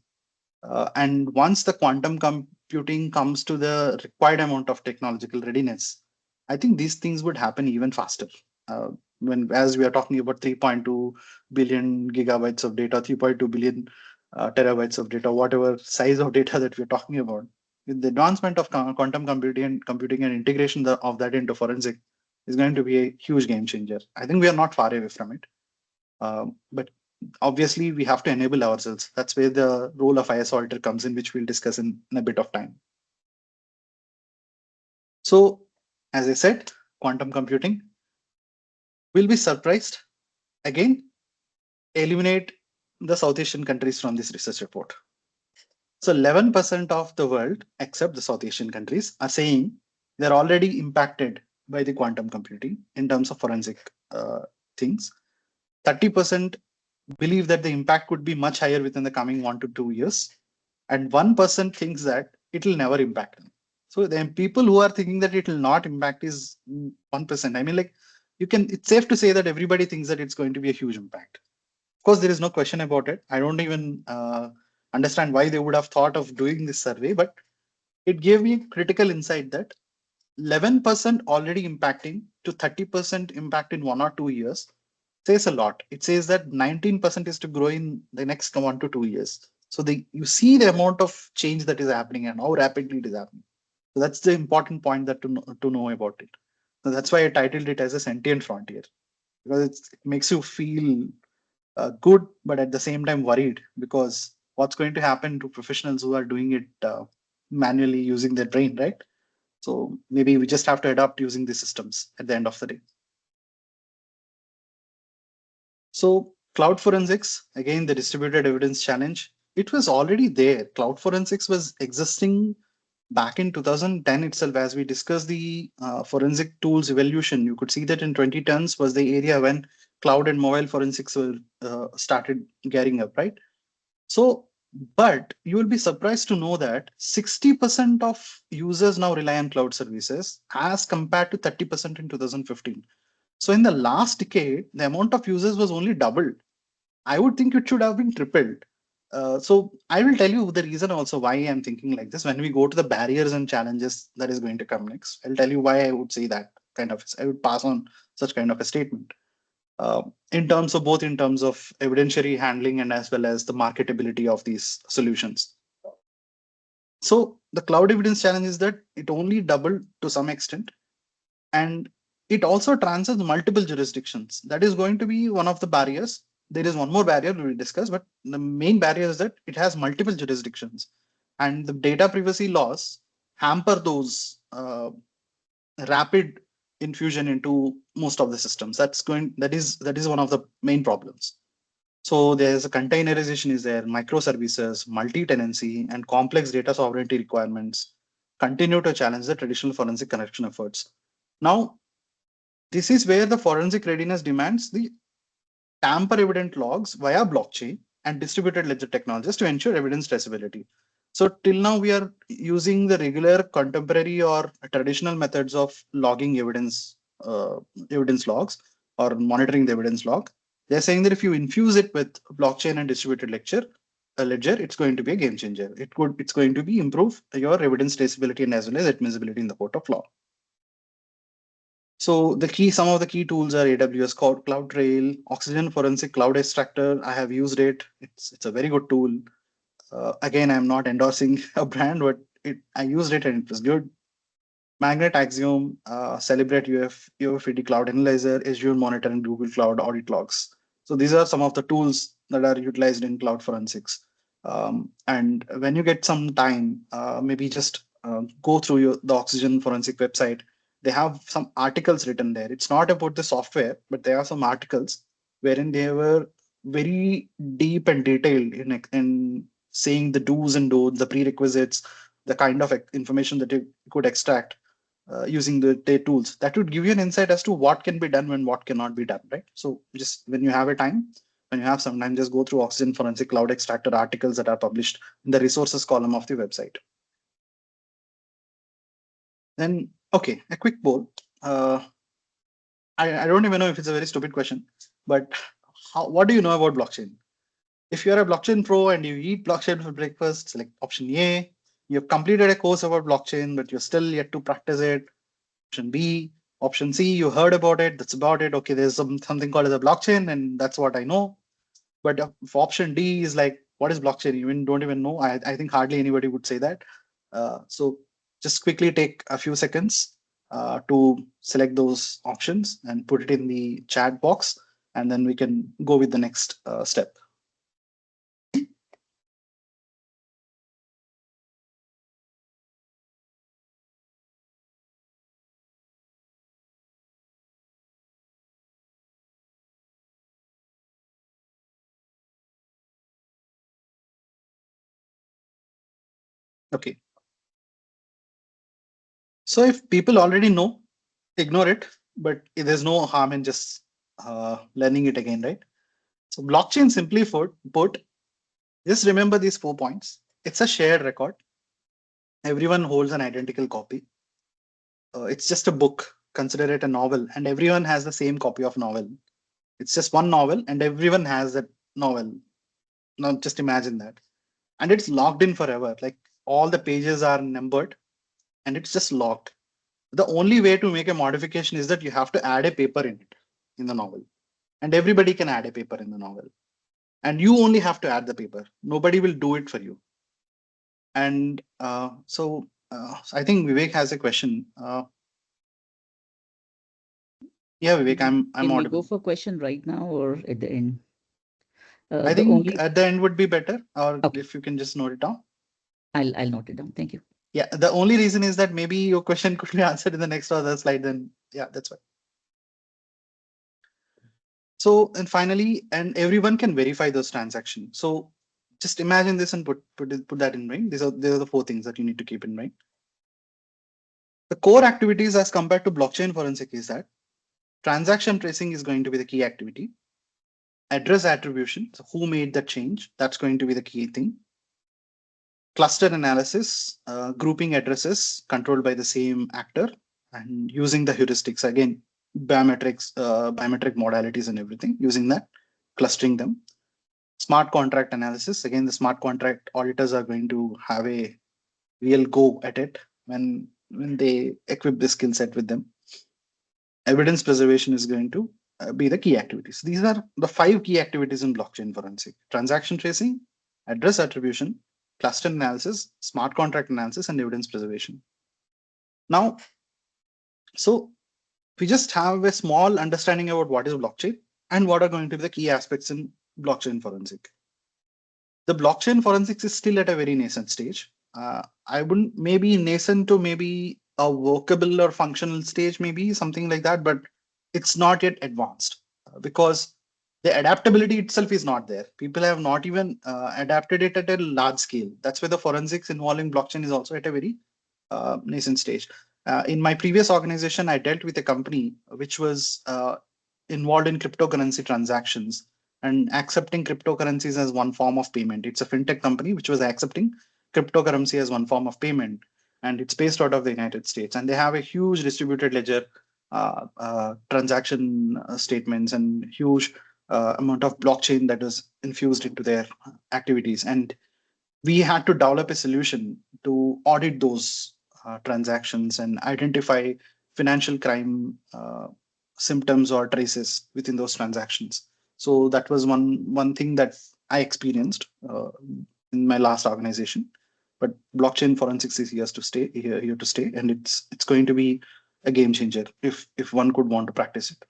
A: And once the quantum computing comes to the required amount of technological readiness, I think these things would happen even faster. Uh, when as we are talking about 3.2 billion gigabytes of data, 3.2 billion terabytes of data, whatever size of data that we're talking about, with the advancement of quantum computing and integration of that into forensic is going to be a huge game changer. I think we are not far away from it. But obviously, we have to enable ourselves. That's where the role of IS auditor comes in, which we'll discuss in a bit of time. So, as I said, quantum computing will be surprised. Again, eliminate the South Asian countries from this research report. So 11% of the world, except the South Asian countries, are saying they're already impacted by the quantum computing in terms of forensic things. 30% believe that the impact could be much higher within the coming 1 to 2 years, and 1% thinks that it will never impact them. So the people who are thinking that it will not impact is 1%. I mean, like it's safe to say that everybody thinks that it's going to be a huge impact. Of course, there is no question about it. I don't even understand why they would have thought of doing this survey, but it gave me critical insight that 11% already impacting to 30% impact in 1 or 2 years says a lot. It says that 19% is to grow in the next 1 to 2 years. So you see the amount of change that is happening and how rapidly it is happening. So that's the important point that to know about it. So that's why I titled it as a sentient frontier, because it makes you feel good, but at the same time worried, because what's going to happen to professionals who are doing it manually using their brain, right? So maybe we just have to adapt using these systems at the end of the day. So cloud forensics, again, the distributed evidence challenge, it was already there. Cloud forensics was existing back in 2010 itself. As we discussed the forensic tools evolution, you could see that in 2010s was the area when cloud and mobile forensics were started getting up, right? So, but you will be surprised to know that 60% of users now rely on cloud services as compared to 30% in 2015. So in the last decade, the amount of users was only doubled. I would think it should have been tripled. So I will tell you the reason also why I'm thinking like this. When we go to the barriers and challenges that is going to come next, I'll tell you why I would say that kind of. I would pass on such kind of a statement. In terms of both in terms of evidentiary handling and as well as the marketability of these solutions. So the cloud evidence challenge is that it only doubled to some extent, and it also transcends multiple jurisdictions. That is going to be one of the barriers. There is one more barrier we will discuss, but the main barrier is that it has multiple jurisdictions, and the data privacy laws hamper those rapid infusion into most of the systems. That is one of the main problems. So there's a containerization is there, microservices, multi-tenancy, and complex data sovereignty requirements continue to challenge the traditional forensic connection efforts. Now, this is where the forensic readiness demands the tamper evident logs via blockchain and distributed ledger technologies to ensure evidence traceability. So till now we are using the regular contemporary or traditional methods of logging evidence logs or monitoring the evidence log. They're saying that if you infuse it with blockchain and distributed ledger, it's going to be a game changer. It's going to be improve your evidence traceability and as well as admissibility in the court of law. So some of the key tools are AWS CloudTrail, Oxygen Forensic Cloud Extractor. I have used it. It's a very good tool. Again, I'm not endorsing a brand, but I used it and it was good. Magnet Axiom, Celebrate UFED Cloud Analyzer, Azure Monitor, and Google Cloud Audit Logs. So these are some of the tools that are utilized in cloud forensics. And when you get some time, maybe just go through the Oxygen Forensic website. They have some articles written there. It's not about the software, but there are some articles wherein they were very deep and detailed in saying the do's and don'ts, the prerequisites, the kind of information that you could extract using the tools. That would give you an insight as to what can be done and what cannot be done, right? So just when you have a time, when you have some time, just go through Oxygen Forensic Cloud Extractor articles that are published in the resources column of the website. Then, okay, a quick poll. I don't even know if it's a very stupid question, but what do you know about blockchain? If you're a blockchain pro and you eat blockchain for breakfast, select option A. You've completed a course about blockchain, but you're still yet to practice it. Option B. Option C, you heard about it. That's about it. Okay, there's something called as a blockchain, and that's what I know. But if option D is like, what is blockchain? You don't even know. I think hardly anybody would say that. So just quickly take a few seconds to select those options and put it in the chat box, and then we can go with the next step. Okay. So if people already know, ignore it, but there's no harm in just learning it again, right? So blockchain simply put, just remember these 4 points. It's a shared record. Everyone holds an identical copy. It's just a book. Consider it a novel, and everyone has the same copy of novel. It's just one novel, and everyone has that novel. Now, just imagine that, and it's logged in forever. Like all the pages are numbered, and it's just locked. The only way to make a modification is that you have to add a paper in it in the novel, and everybody can add a paper in the novel, and you only have to add the paper. Nobody will do it for you. And I think Vivek has a question. Yeah, Vivek, I'm
C: Can we go
A: audible.
C: for question right now or at the end?
A: I
C: The
A: think
C: only
A: at the end would be better, or
C: Okay,
A: if you can just note it down.
C: I'll note it down. Thank you.
A: Yeah, the only reason is that maybe your question could be answered in the next or other slide. Then yeah, that's why. So and finally, and everyone can verify those transactions. So just imagine this and put that in mind. These are the 4 things that you need to keep in mind. The core activities as compared to blockchain forensic is that transaction tracing is going to be the key activity. Address attribution, so who made that change, that's going to be the key thing. Cluster analysis, grouping addresses controlled by the same actor and using the heuristics. Again, biometric modalities and everything, using that, clustering them. Smart contract analysis. Again, the smart contract auditors are going to have a real go at it when they equip the skill set with them. Evidence preservation is going to be the key activities. These are the 5 key activities in blockchain forensic: transaction tracing, address attribution, cluster analysis, smart contract analysis, and evidence preservation. Now, so we just have a small understanding about what is blockchain and what are going to be the key aspects in blockchain forensic. The blockchain forensics is still at a very nascent stage. I wouldn't, maybe nascent to maybe a workable or functional stage, maybe something like that, but it's not yet advanced because the adaptability itself is not there. People have not even adapted it at a large scale. That's where the forensics involving blockchain is also at a very nascent stage. In my previous organization, I dealt with a company which was involved in cryptocurrency transactions and accepting cryptocurrencies as one form of payment. It's a fintech company which was accepting cryptocurrency as one form of payment, and it's based out of the United States. And they have a huge distributed ledger, transaction statements, and huge amount of blockchain that is infused into their activities. And we had to develop a solution to audit those transactions and identify financial crime symptoms or traces within those transactions. So that was one thing that I experienced in my last organization. But blockchain forensics is here to stay, and it's going to be a game changer if one could want to practice it.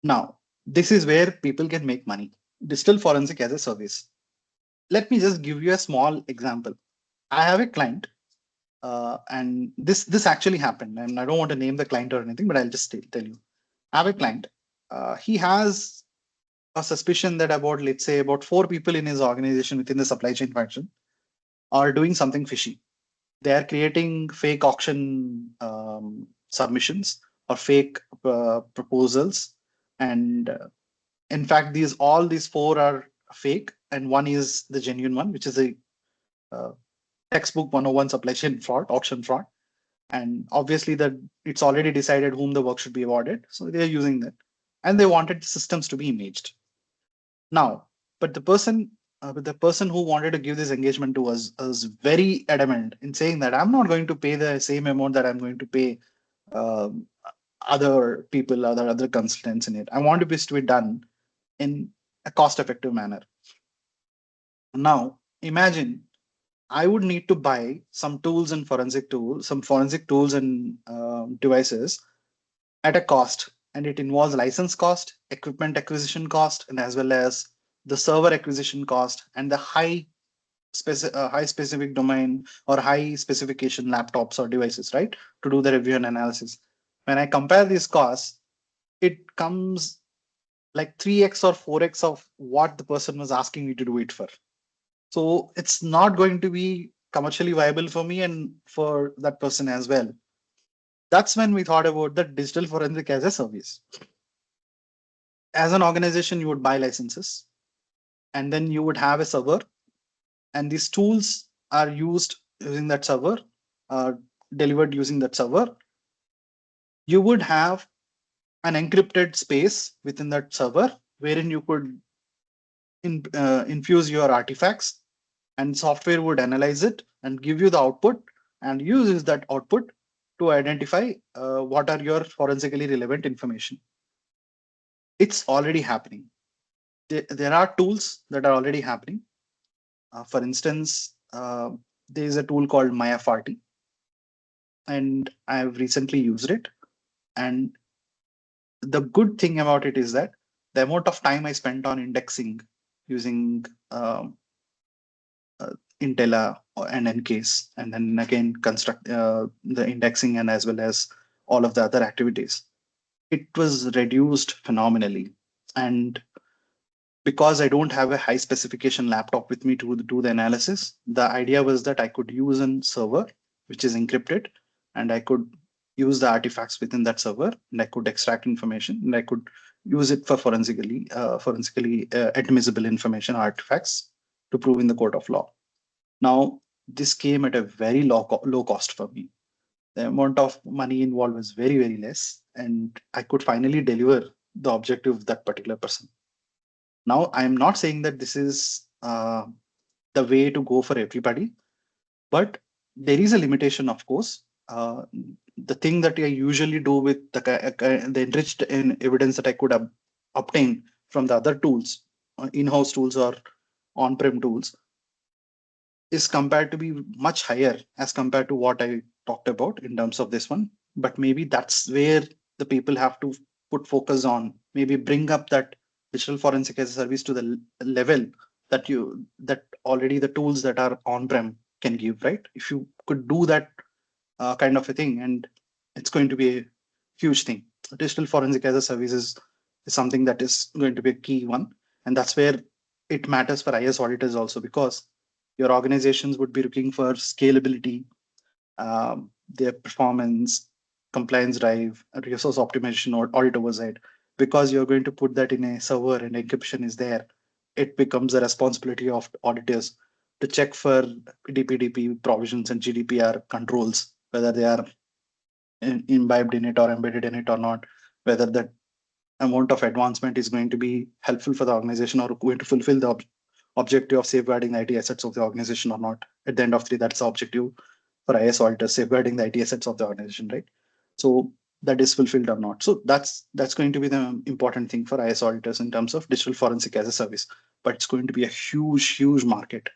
A: Now, this is where people can make money. Digital forensic as a service. Let me just give you a small example. I have a client, and this actually happened, and I don't want to name the client or anything, but I'll just tell you. I have a client. He has a suspicion that about, let's say, about 4 people in his organization within the supply chain function are doing something fishy. They are creating fake auction submissions or fake proposals, and in fact, all these 4 are fake, and one is the genuine one, which is a uh, textbook 101 supply chain fraud, auction fraud. And obviously that it's already decided whom the work should be awarded. So they're using that. And they wanted systems to be imaged. Now, but the person who wanted to give this engagement to us was very adamant in saying that I'm not going to pay the same amount that I'm going to pay um, other people, other consultants in it. I want this to be done in a cost-effective manner. Now, imagine I would need to buy some tools and some forensic tools and devices at a cost, and it involves license cost, equipment acquisition cost, and as well as the server acquisition cost and the high specific domain or high specification laptops or devices, right, to do the review and analysis. When I compare these costs, it comes like 3x or 4x of what the person was asking me to do it for. So it's not going to be commercially viable for me and for that person as well. That's when we thought about the digital forensic as a service. As an organization, you would buy licenses, and then you would have a server, and these tools are used using that server, uh, delivered using that server. You would have an encrypted space within that server wherein you could infuse your artifacts, and software would analyze it and give you the output and uses that output to identify what are your forensically relevant information. It's already happening. There are tools that are already happening. For instance, there is a tool called MyFRT, and I've recently used it. And the good thing about it is that the amount of time I spent on indexing using Intella and Ncase, and then again construct the indexing and as well as all of the other activities, it was reduced phenomenally. And because I don't have a high specification laptop with me to do the analysis, the idea was that I could use a server which is encrypted, and I could use the artifacts within that server, and I could extract information, and I could use it for forensically admissible information artifacts to prove in the court of law. Now, this came at a very low cost for me. The amount of money involved was very, very less, and I could finally deliver the objective of that particular person. Now, I am not saying that this is the way to go for everybody, but there is a limitation, of course. The thing that I usually do with the enriched evidence that I could obtain from the other tools, in-house tools or on-prem tools, is compared to be much higher as compared to what I talked about in terms of this one. But maybe that's where the people have to put focus on. Maybe bring up that digital forensic as a service to the level that already the tools that are on-prem can give, right? If you could do that kind of a thing, and it's going to be a huge thing. Digital forensic as a service is something that is going to be a key one, and that's where it matters for IS auditors also, because your organizations would be looking for scalability, their performance, compliance drive, resource optimization, or audit oversight. Because you're going to put that in a server and encryption is there, it becomes a responsibility of auditors to check for DPDP provisions and GDPR controls, whether they are imbibed in it or embedded in it or not, whether that amount of advancement is going to be helpful for the organization or going to fulfill the objective of safeguarding the IT assets of the organization or not. At the end of the day, that's the objective for IS auditors, safeguarding the IT assets of the organization, right? So that is fulfilled or not. So that's going to be the important thing for IS auditors in terms of digital forensic as a service. But it's going to be a huge, huge market.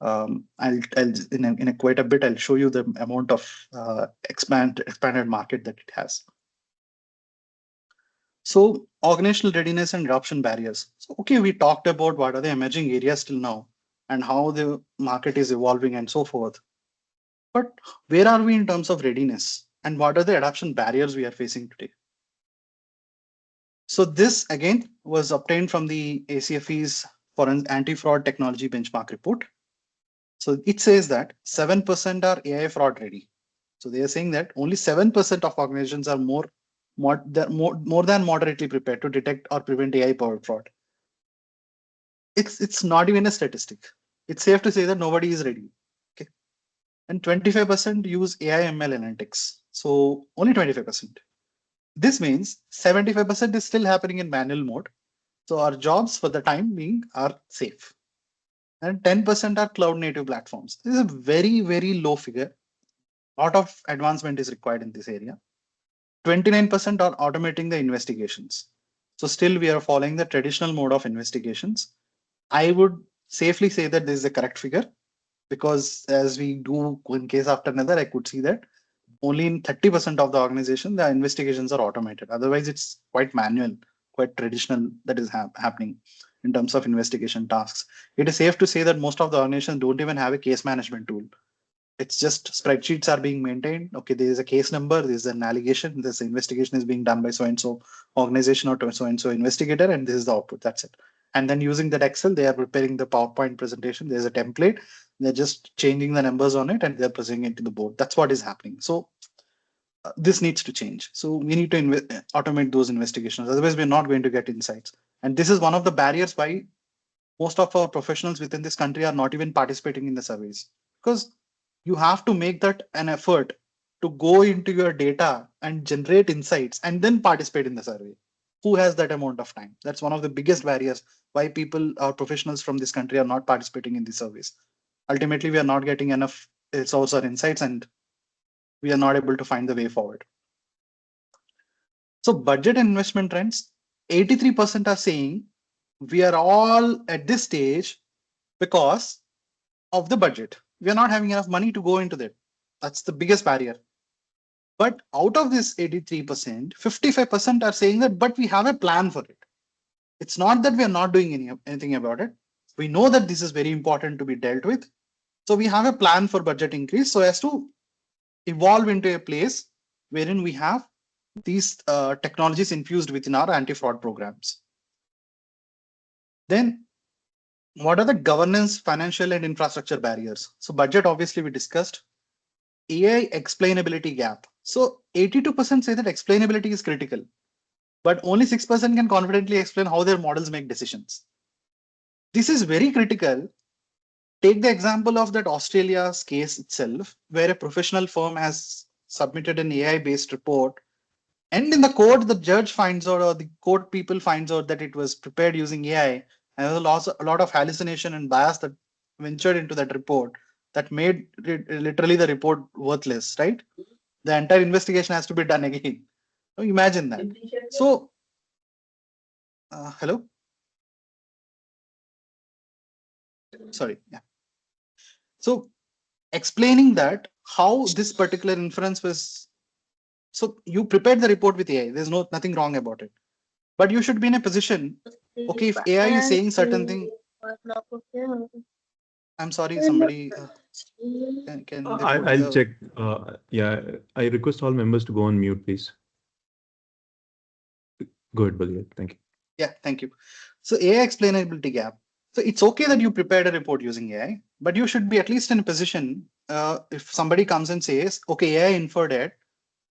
A: I'll in a quite a bit I'll show you the amount of expanded market that it has. So organizational readiness and adoption barriers. So okay, we talked about what are the emerging areas till now and how the market is evolving and so forth. But where are we in terms of readiness and what are the adoption barriers we are facing today? So this again was obtained from the ACFE's Foreign Anti-Fraud Technology Benchmark Report. So it says that 7% are AI fraud ready. So they are saying that only 7% of organizations are more than moderately prepared to detect or prevent AI powered fraud. It's not even a statistic. It's safe to say that nobody is ready. Okay. And 25% use AI ML analytics. So only 25%. This means 75% is still happening in manual mode. So our jobs for the time being are safe. And 10% are cloud native platforms. This is a very, very low figure. A lot of advancement is required in this area. 29% are automating the investigations. So still we are following the traditional mode of investigations. I would safely say that this is a correct figure, because as we do one case after another, I could see that only in 30% of the organization, the investigations are automated. Otherwise, it's quite manual, quite traditional that is happening in terms of investigation tasks. It is safe to say that most of the organizations don't even have a case management tool. It's just spreadsheets are being maintained. Okay, there is a case number, there is an allegation, this investigation is being done by so and so organization or so and so investigator, and this is the output. That's it. And then using that Excel, they are preparing the PowerPoint presentation. There's a template. They're just changing the numbers on it and they're presenting it to the board. That's what is happening. So this needs to change. So we need to automate those investigations. Otherwise, we're not going to get insights. And this is one of the barriers why most of our professionals within this country are not even participating in the surveys, because you have to make that an effort to go into your data and generate insights and then participate in the survey. Who has that amount of time? That's one of the biggest barriers why people or professionals from this country are not participating in these surveys. Ultimately, we are not getting enough resource or insights, and we are not able to find the way forward. So budget and investment trends, 83% are saying we are all at this stage because of the budget. We are not having enough money to go into that. That's the biggest barrier. But out of this 83%, 55% are saying that, but we have a plan for it. It's not that we are not doing anything about it. We know that this is very important to be dealt with. So we have a plan for budget increase so as to evolve into a place wherein we have these technologies infused within our anti-fraud programs. Then what are the governance, financial, and infrastructure barriers? So budget, obviously, we discussed. AI explainability gap. So 82% say that explainability is critical, but only 6% can confidently explain how their models make decisions. This is very critical. Take the example of that Australia's case itself, where a professional firm has submitted an AI-based report, and in the court, the judge finds out or the court people finds out that it was prepared using AI, and there was a lot of hallucination and bias that ventured into that report that made literally the report worthless, right? The entire investigation has to be done again. So imagine that. So, hello? Sorry. Yeah. So explaining that how this particular inference was, so you prepared the report with AI. There's nothing wrong about it. But you should be in a position, okay, if AI is saying certain thing, I'm sorry, somebody can they put
B: I'll check. Yeah, I request all members to go on mute, please. Go ahead, Bhagirath. Thank you.
A: Yeah, thank you. So AI explainability gap. So it's okay that you prepared a report using AI, but you should be at least in a position, if somebody comes and says, okay, AI inferred it,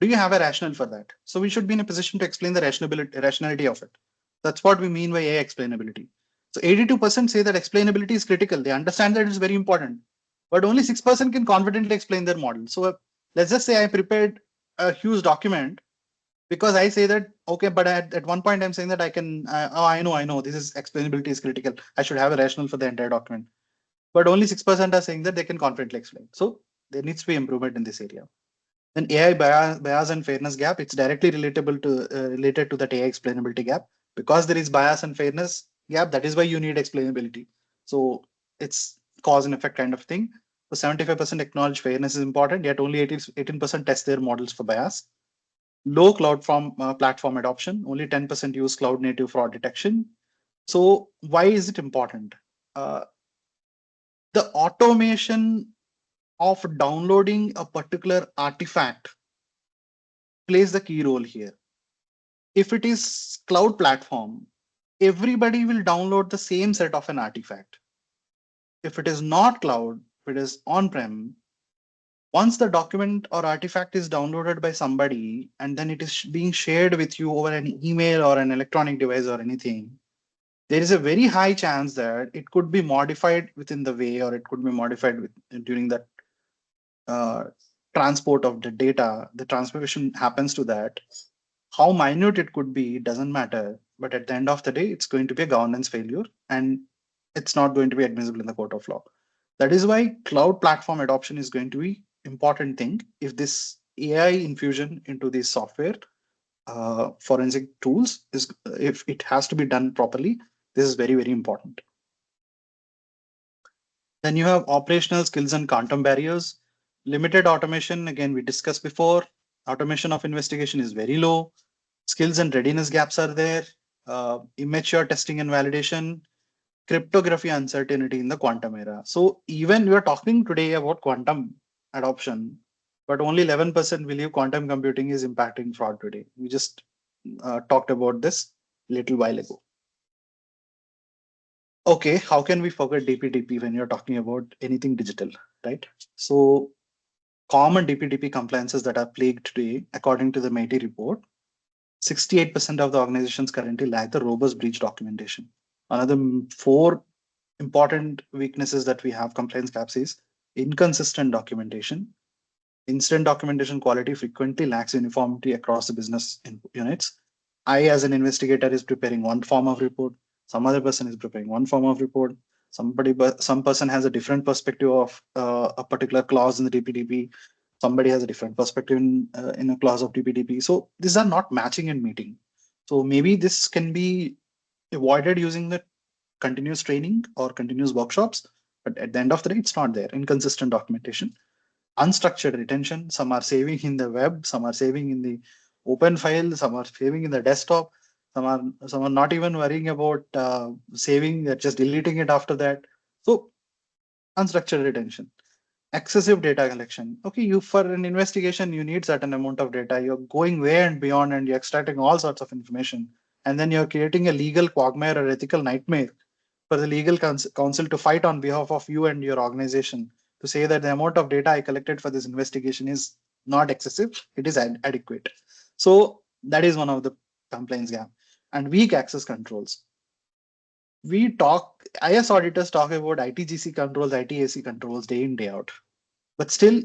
A: do you have a rationale for that? So we should be in a position to explain the rationality of it. That's what we mean by AI explainability. So 82% say that explainability is critical. They understand that it's very important, but only 6% can confidently explain their model. So let's just say I prepared a huge document because I say that, okay, but at one point I'm saying that I can, oh, I know, this is explainability is critical. I should have a rationale for the entire document. But only 6% are saying that they can confidently explain. So there needs to be improvement in this area. Then AI bias and fairness gap, it's directly related to that AI explainability gap. Because there is bias and fairness gap, that is why you need explainability. So it's cause and effect kind of thing. So 75% acknowledge fairness is important, yet only 18% test their models for bias. Low platform adoption, only 10% use cloud native fraud detection. So why is it important? The automation of downloading a particular artifact plays the key role here. If it is cloud platform, everybody will download the same set of an artifact. If it is not cloud, if it is on-prem, once the document or artifact is downloaded by somebody and then it is being shared with you over an email or an electronic device or anything, there is a very high chance that it could be modified within the way, or it could be modified during that uh, transport of the data. The transmission happens to that. How minute it could be doesn't matter, but at the end of the day, it's going to be a governance failure and it's not going to be admissible in the court of law. That is why cloud platform adoption is going to be important thing. If this AI infusion into this software forensic tools is, if it has to be done properly, this is very, very important. Then you have operational skills and quantum barriers. Limited automation, again, we discussed before. Automation of investigation is very low. Skills and readiness gaps are there. Immature testing and validation. Cryptography uncertainty in the quantum era. So even we are talking today about quantum adoption, but only 11% believe quantum computing is impacting fraud today. We just talked about this a little while ago. Okay, how can we forget DPDP when you're talking about anything digital, right? So common DPDP compliances that are plagued today, according to the MIT report, 68% of the organizations currently lack the robust breach documentation. Another four important weaknesses that we have compliance gaps is inconsistent documentation. Incident documentation quality frequently lacks uniformity across the business units. I, as an investigator, is preparing one form of report. Some other person is preparing one form of report. Some person has a different perspective of a particular clause in the DPDP. Somebody has a different perspective in a clause of DPDP. So these are not matching and meeting. So maybe this can be avoided using the continuous training or continuous workshops. But at the end of the day, it's not there. Inconsistent documentation. Unstructured retention. Some are saving in the web, some are saving in the open file, some are saving in the desktop, some are not even worrying about saving, they're just deleting it after that. So unstructured retention. Excessive data collection. Okay, you, for an investigation, you need certain amount of data. You're going way and beyond and you're extracting all sorts of information, and then you're creating a legal quagmire or ethical nightmare for the legal counsel to fight on behalf of you and your organization, to say that the amount of data I collected for this investigation is not excessive, it is adequate. So that is one of the complaints gap. And weak access controls. IS auditors talk about ITGC controls, ITAC controls day in, day out. But still,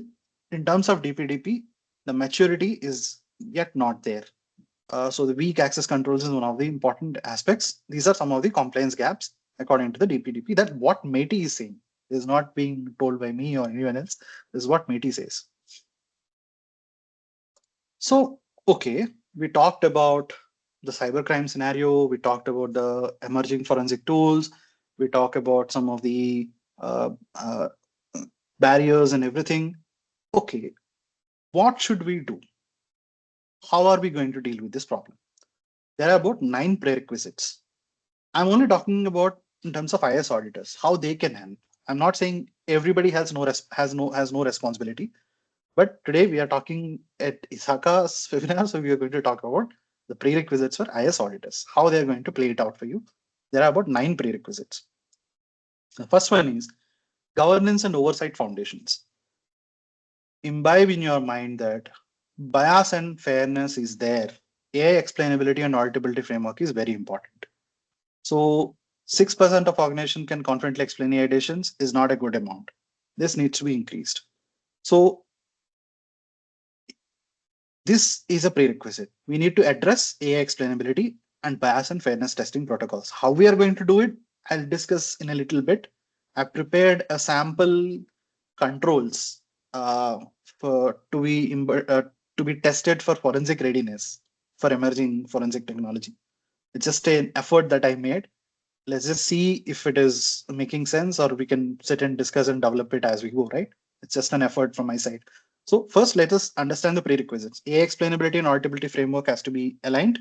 A: in terms of DPDP, the maturity is yet not there. So the weak access controls is one of the important aspects. These are some of the compliance gaps according to the DPDP. That what MATI is saying is not being told by me or anyone else. This is what MATI says. So, okay, we talked about the cybercrime scenario. We talked about the emerging forensic tools. We talked about some of the uh, uh, barriers and everything. Okay, what should we do? How are we going to deal with this problem? There are about 9 prerequisites. I'm only talking about in terms of IS auditors, how they can help. I'm not saying everybody has no responsibility, but today we are talking at ISACA's webinar, so we are going to talk about the prerequisites for IS auditors, how they are going to play it out for you. There are about 9 prerequisites. The first one is governance and oversight foundations. Imbibe in your mind that bias and fairness is there. AI explainability and auditability framework is very important. So 6% of organization can confidently explain AI decisions is not a good amount. This needs to be increased. So this is a prerequisite. We need to address AI explainability and bias and fairness testing protocols. How we are going to do it, I'll discuss in a little bit. I've prepared a sample controls for to be tested for forensic readiness for emerging forensic technology. It's just an effort that I made. Let's just see if it is making sense, or we can sit and discuss and develop it as we go, right? It's just an effort from my side. So first, let us understand the prerequisites. AI explainability and auditability framework has to be aligned.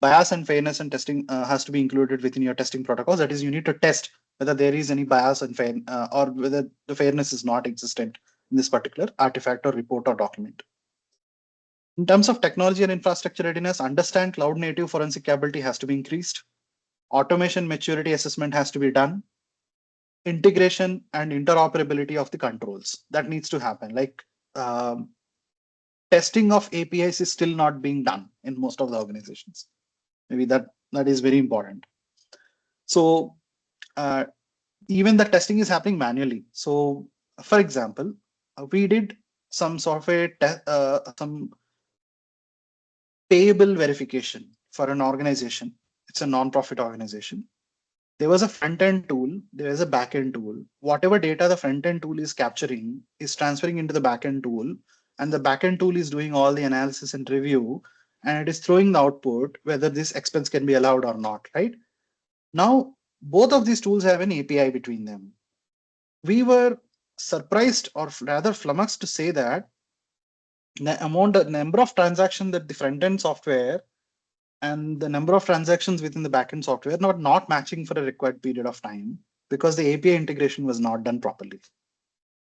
A: Bias and fairness and testing has to be included within your testing protocols. That is, you need to test whether there is any bias and fair or whether the fairness is not existent in this particular artifact or report or document. In terms of technology and infrastructure readiness, understand cloud native forensic capability has to be increased. Automation maturity assessment has to be done. Integration and interoperability of the controls that needs to happen. Like testing of APIs is still not being done in most of the organizations. Maybe that is very important. So uh, even the testing is happening manually. So for example, we did some some payable verification for an organization. It's a non-profit organization. There was a front end tool, there is a back end tool. Whatever data the front end tool is capturing is transferring into the back end tool, and the back end tool is doing all the analysis and review, and it is throwing the output whether this expense can be allowed or not, right? Now, both of these tools have an API between them. We were surprised, or rather flummoxed, to say that the number of transactions that the front end software and the number of transactions within the backend software not matching for a required period of time because the API integration was not done properly.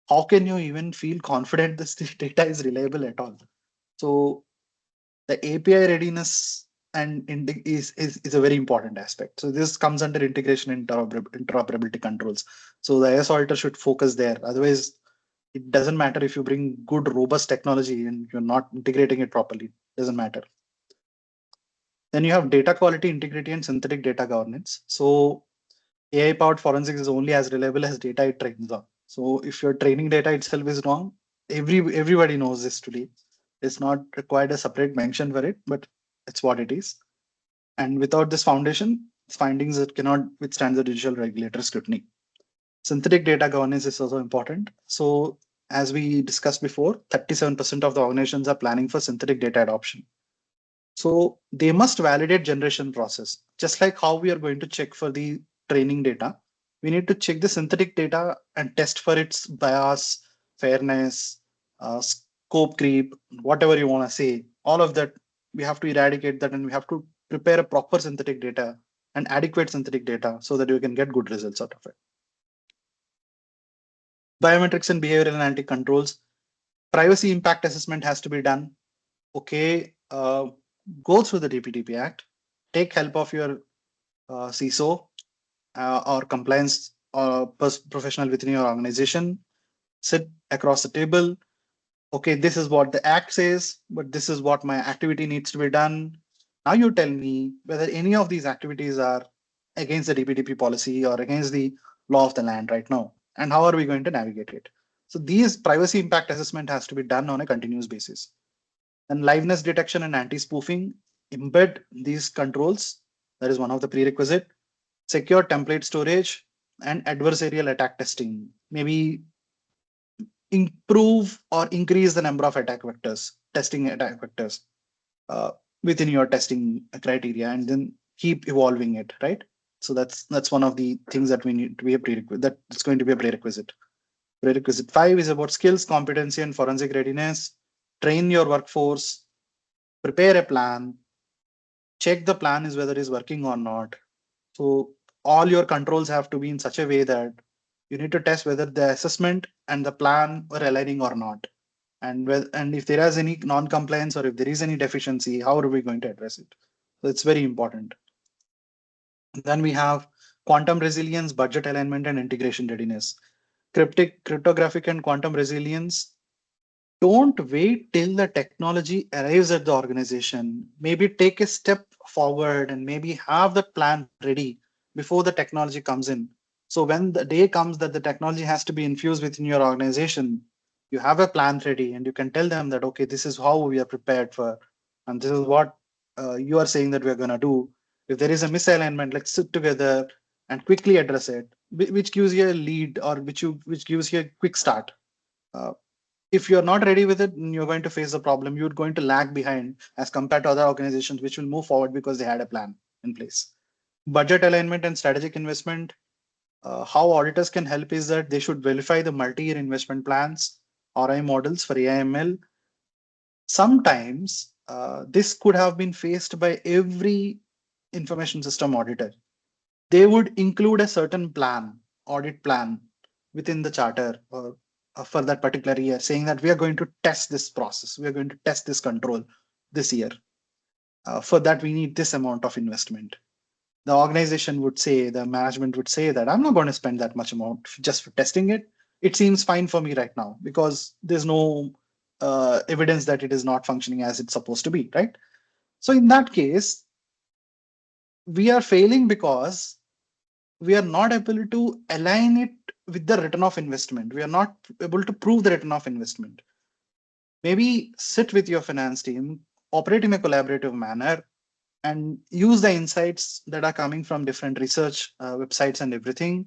A: How can you even feel confident this data is reliable at all? So the API readiness is a very important aspect. So this comes under integration and interoperability controls. So the IS auditor should focus there. Otherwise, it doesn't matter if you bring good, robust technology and you're not integrating it properly. It doesn't matter. Then you have data quality, integrity, and synthetic data governance. So AI-powered forensics is only as reliable as data it trains on. So if your training data itself is wrong, everybody knows this today. It's not required a separate mention for it, but it's what it is. And without this foundation, findings that cannot withstand the digital regulator scrutiny. Synthetic data governance is also important. So as we discussed before, 37% of the organizations are planning for synthetic data adoption. So they must validate generation process, just like how we are going to check for the training data. We need to check the synthetic data and test for its bias, fairness, scope creep, whatever you want to say. All of that, we have to eradicate that, and we have to prepare a proper synthetic data and adequate synthetic data so that you can get good results out of it. Biometrics and behavioral analytic controls. Privacy impact assessment has to be done. Okay, go through the DPDP Act, take help of your CISO or compliance professional within your organization, sit across the table. Okay, this is what the Act says, but this is what my activity needs to be done. Now you tell me whether any of these activities are against the DPDP policy or against the law of the land right now, and how are we going to navigate it? So these privacy impact assessment has to be done on a continuous basis. And liveness detection and anti-spoofing, embed these controls. That is one of the prerequisite. Secure template storage and adversarial attack testing. Maybe improve or increase the number of attack vectors, testing attack vectors uh, within your testing criteria, and then keep evolving it, right? So that's one of the things that we need to be a prerequisite. That's going to be a prerequisite. Prerequisite 5 is about skills, competency, and forensic readiness. Train your workforce, prepare a plan, check the plan is whether it is working or not. So all your controls have to be in such a way that you need to test whether the assessment and the plan are aligning or not. And if there is any non-compliance or if there is any deficiency, how are we going to address it? So it's very important. Then we have quantum resilience, budget alignment, and integration readiness. Cryptographic and quantum resilience, don't wait till the technology arrives at the organization. Maybe take a step forward and maybe have the plan ready before the technology comes in. So when the day comes that the technology has to be infused within your organization, you have a plan ready and you can tell them that, okay, this is how we are prepared for, and this is what you are saying that we're going to do. If there is a misalignment, let's sit together and quickly address it, which gives you a lead, or which gives you a quick start. Uh, if you're not ready with it, you're going to face a problem. You're going to lag behind as compared to other organizations which will move forward because they had a plan in place. Budget alignment and strategic investment. How auditors can help is that they should verify the multi-year investment plans, RI models for AIML. Sometimes this could have been faced by every information system auditor. They would include a certain plan, audit plan within the charter or for that particular year, saying that we are going to test this process, we are going to test this control this year. For that, we need this amount of investment. The organization would say, the management would say that I'm not going to spend that much amount just for testing it. It seems fine for me right now because there's no evidence that it is not functioning as it's supposed to be, right? So in that case, we are failing because we are not able to align it with the return of investment. We are not able to prove the return of investment. Maybe sit with your finance team, operate in a collaborative manner, and use the insights that are coming from different research websites and everything.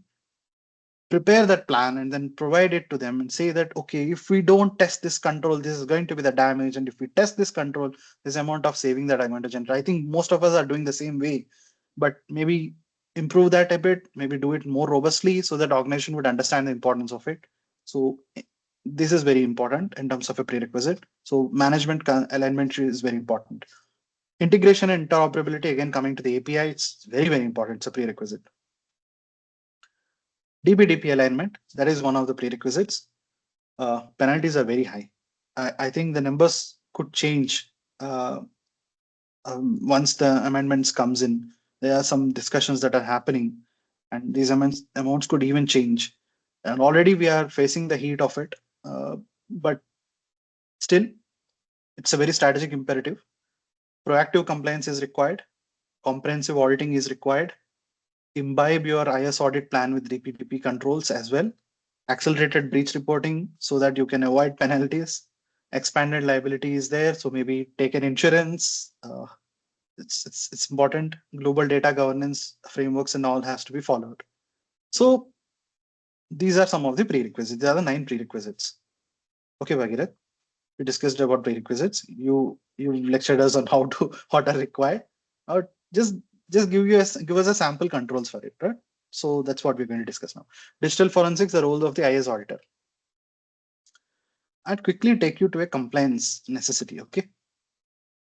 A: Prepare that plan and then provide it to them and say that, okay, if we don't test this control, this is going to be the damage. And if we test this control, this amount of saving that I'm going to generate. I think most of us are doing the same way, but maybe improve that a bit, maybe do it more robustly so that organization would understand the importance of it. So this is very important in terms of a prerequisite. So management alignment is very important. Integration and interoperability, again, coming to the API, it's very, very important. It's a prerequisite. DB-DP alignment, that is one of the prerequisites. Penalties are very high. I think the numbers could change once the amendments comes in. There are some discussions that are happening, and these amounts could even change. And already we are facing the heat of it, but still, it's a very strategic imperative. Proactive compliance is required. Comprehensive auditing is required. Imbibe your IS audit plan with DPDP controls as well. Accelerated breach reporting so that you can avoid penalties. Expanded liability is there, so maybe take an insurance. It's important. Global data governance frameworks and all has to be followed. So these are some of the prerequisites. These are the 9 prerequisites. Okay, Bhagirath, we discussed about prerequisites. You lectured us on how to what are required. Now just give us a sample controls for it, right? So that's what we're going to discuss now. Digital forensics, the role of the IS auditor. I'd quickly take you to a compliance necessity. Okay.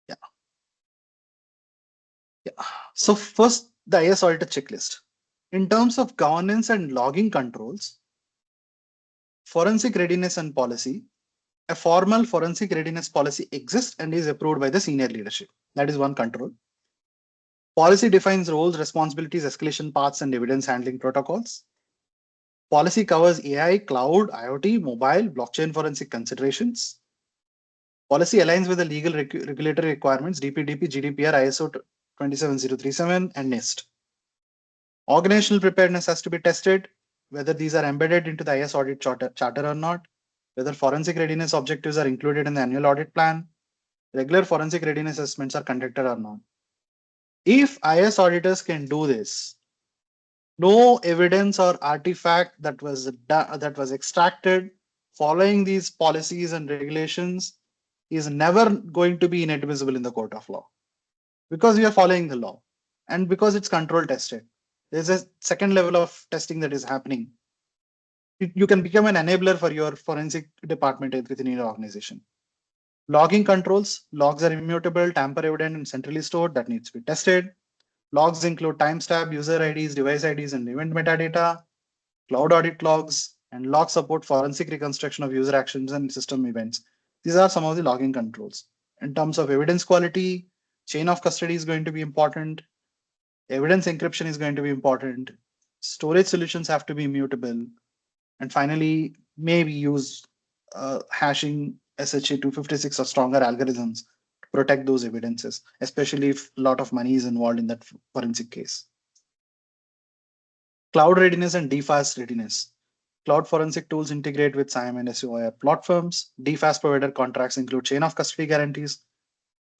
A: Yeah. Yeah. So first, the IS auditor checklist. In terms of governance and logging controls, forensic readiness and policy, a formal forensic readiness policy exists and is approved by the senior leadership. That is one control. Policy defines roles, responsibilities, escalation paths, and evidence handling protocols. Policy covers AI, cloud, IoT, mobile, blockchain forensic considerations. Policy aligns with the legal regulatory requirements, DPDP, GDPR, ISO 27037, and NIST. Organizational preparedness has to be tested, whether these are embedded into the IS audit charter or not, whether forensic readiness objectives are included in the annual audit plan, regular forensic readiness assessments are conducted or not. If IS auditors can do this, no evidence or artifact that was extracted following these policies and regulations is never going to be inadmissible in the court of law, because we are following the law and because it's control tested. There's a second level of testing that is happening. You can become an enabler for your forensic department within your organization. Logging controls, logs are immutable, tamper evident, and centrally stored. That needs to be tested. Logs include timestamp, user IDs, device IDs, and event metadata. Cloud audit logs, and log support forensic reconstruction of user actions and system events. These are some of the logging controls. In terms of evidence quality, chain of custody is going to be important. Evidence encryption is going to be important. Storage solutions have to be immutable. And finally, maybe use hashing SHA-256 or stronger algorithms to protect those evidences, especially if a lot of money is involved in that forensic case. Cloud readiness and DFAST readiness. Cloud forensic tools integrate with SIEM and SOIR platforms. DFAST provider contracts include chain of custody guarantees.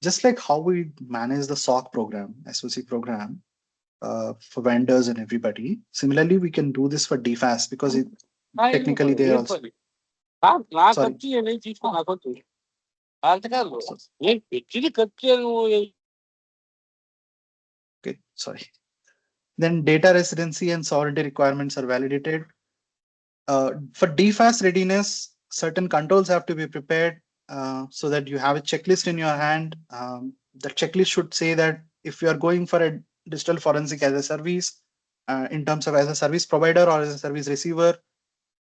A: Just like how we manage the SOC program, SOC program, for vendors and everybody. Similarly, we can do this for DFAST because technically they are also. Sorry. Okay, sorry. Then data residency and sovereignty requirements are validated. For DFAST readiness, certain controls have to be prepared so that you have a checklist in your hand. The checklist should say that if you are going for a digital forensic as a service, in terms of as a service provider or as a service receiver,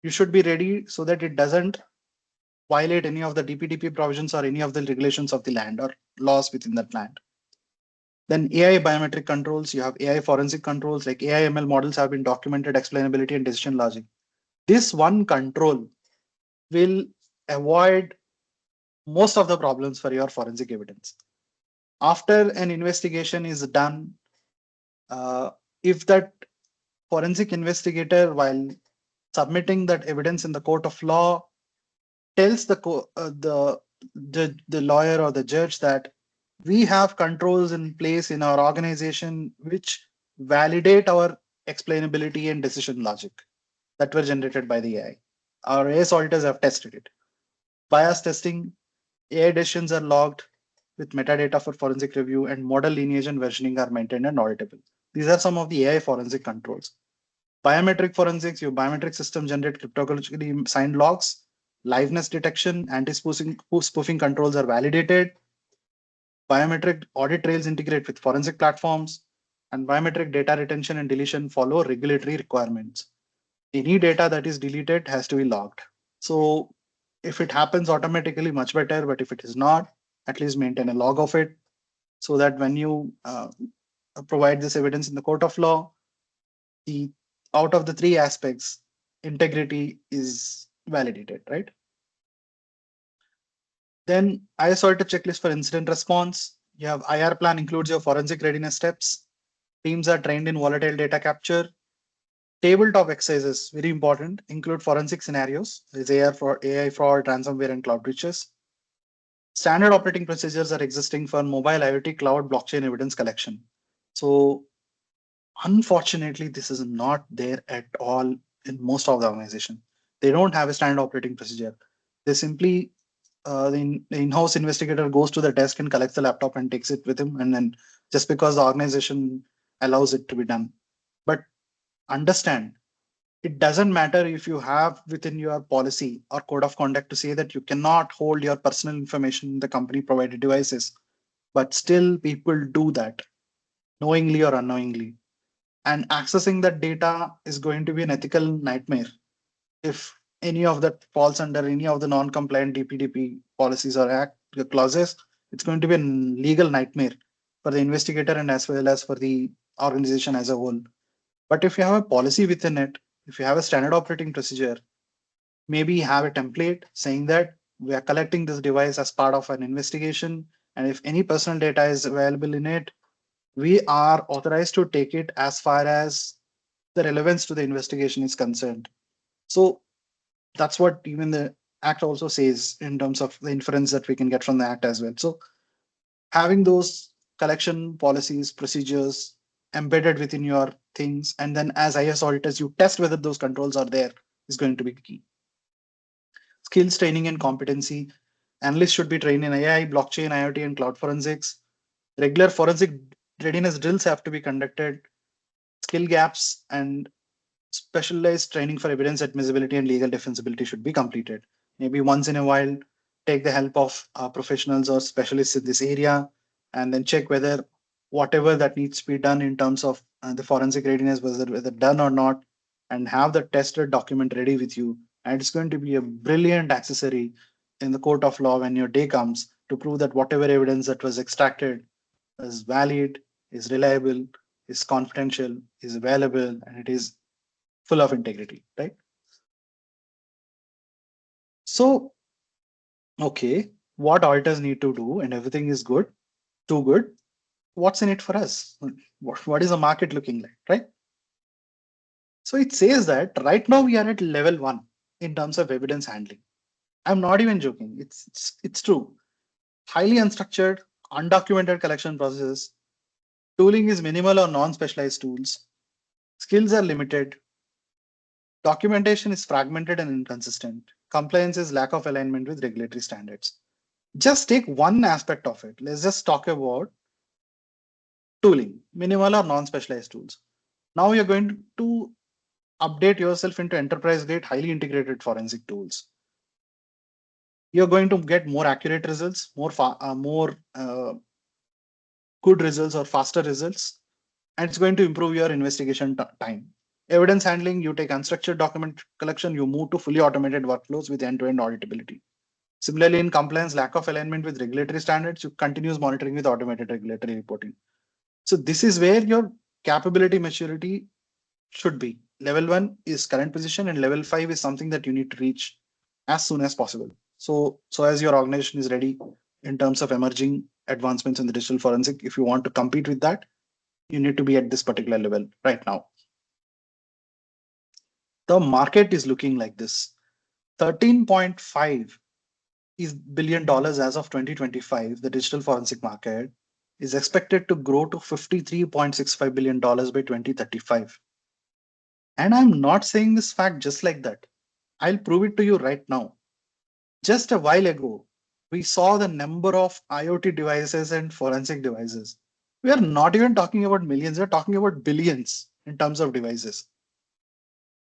A: you should be ready so that it doesn't violate any of the DPDP provisions or any of the regulations of the land or laws within that land. Then AI biometric controls, you have AI forensic controls like AI ML models have been documented explainability and decision logic. This one control will avoid most of the problems for your forensic evidence. After an investigation is done, if that forensic investigator, while submitting that evidence in the court of law, tells the lawyer or the judge that we have controls in place in our organization which validate our explainability and decision logic that were generated by the AI. Our AS auditors have tested it. Bias testing, AI decisions are logged with metadata for forensic review, and model lineage and versioning are maintained and auditable. These are some of the AI forensic controls. Biometric forensics, your biometric system generate cryptographically signed logs. Liveness detection, anti-spoofing controls are validated. Biometric audit trails integrate with forensic platforms, and biometric data retention and deletion follow regulatory requirements. Any data that is deleted has to be logged. So if it happens automatically, much better. But if it is not, at least maintain a log of it so that when you provide this evidence in the court of law, the out of the three aspects, integrity is validated, right? Then ISO audit checklist for incident response. You have IR plan includes your forensic readiness steps. Teams are trained in volatile data capture. Tabletop exercises, very important, include forensic scenarios. There's AI fraud, ransomware, and cloud breaches. Standard operating procedures are existing for mobile IoT, cloud, blockchain evidence collection. So unfortunately, this is not there at all in most of the organization. They don't have a standard operating procedure. They simply, the in-house investigator goes to the desk and collects the laptop and takes it with him. And then just because the organization allows it to be done. But understand, it doesn't matter if you have within your policy or code of conduct to say that you cannot hold your personal information in the company provided devices, but still people do that knowingly or unknowingly. And accessing that data is going to be an ethical nightmare if any of that falls under any of the non-compliant DPDP policies or act clauses. It's going to be a legal nightmare for the investigator and as well as for the organization as a whole. But if you have a policy within it, if you have a standard operating procedure, maybe have a template saying that we are collecting this device as part of an investigation, and if any personal data is available in it, we are authorized to take it as far as the relevance to the investigation is concerned. So that's what even the Act also says in terms of the inference that we can get from the Act as well. So having those collection policies, procedures embedded within your things, and then as IS auditors, you test whether those controls are there is going to be key. Skills training and competency. Analysts should be trained in AI, blockchain, IoT, and cloud forensics. Regular forensic readiness drills have to be conducted. Skill gaps and specialized training for evidence admissibility and legal defensibility should be completed. Maybe once in a while, take the help of professionals or specialists in this area, and then check whether whatever that needs to be done in terms of the forensic readiness, whether done or not, and have the tested document ready with you. And it's going to be a brilliant accessory in the court of law when your day comes to prove that whatever evidence that was extracted is valid, is reliable, is confidential, is available, and it is full of integrity, right? So, okay, what auditors need to do and everything is good, too good. What's in it for us? What is the market looking like, right? So it says that right now we are at level 1 in terms of evidence handling. I'm not even joking. It's true. Highly unstructured, undocumented collection processes. Tooling is minimal or non-specialized tools. Skills are limited. Documentation is fragmented and inconsistent. Compliance is lack of alignment with regulatory standards. Just take one aspect of it. Let's just talk about tooling, minimal or non-specialized tools. Now you're going to update yourself into enterprise-grade, highly integrated forensic tools. You're going to get more accurate results, more good results or faster results, and it's going to improve your investigation time. Evidence handling, you take unstructured document collection, you move to fully automated workflows with end-to-end auditability. Similarly, in compliance, lack of alignment with regulatory standards, you continuous monitoring with automated regulatory reporting. So this is where your capability maturity should be. Level 1 is current position, and level 5 is something that you need to reach as soon as possible. So as your organization is ready in terms of emerging advancements in the digital forensic, if you want to compete with that, you need to be at this particular level right now. The market is looking like this. 13.5 billion dollars as of 2025. The digital forensic market is expected to grow to $53.65 billion by 2035. And I'm not saying this fact just like that. I'll prove it to you right now. Just a while ago, we saw the number of IoT devices and forensic devices. We are not even talking about millions, we're talking about billions in terms of devices.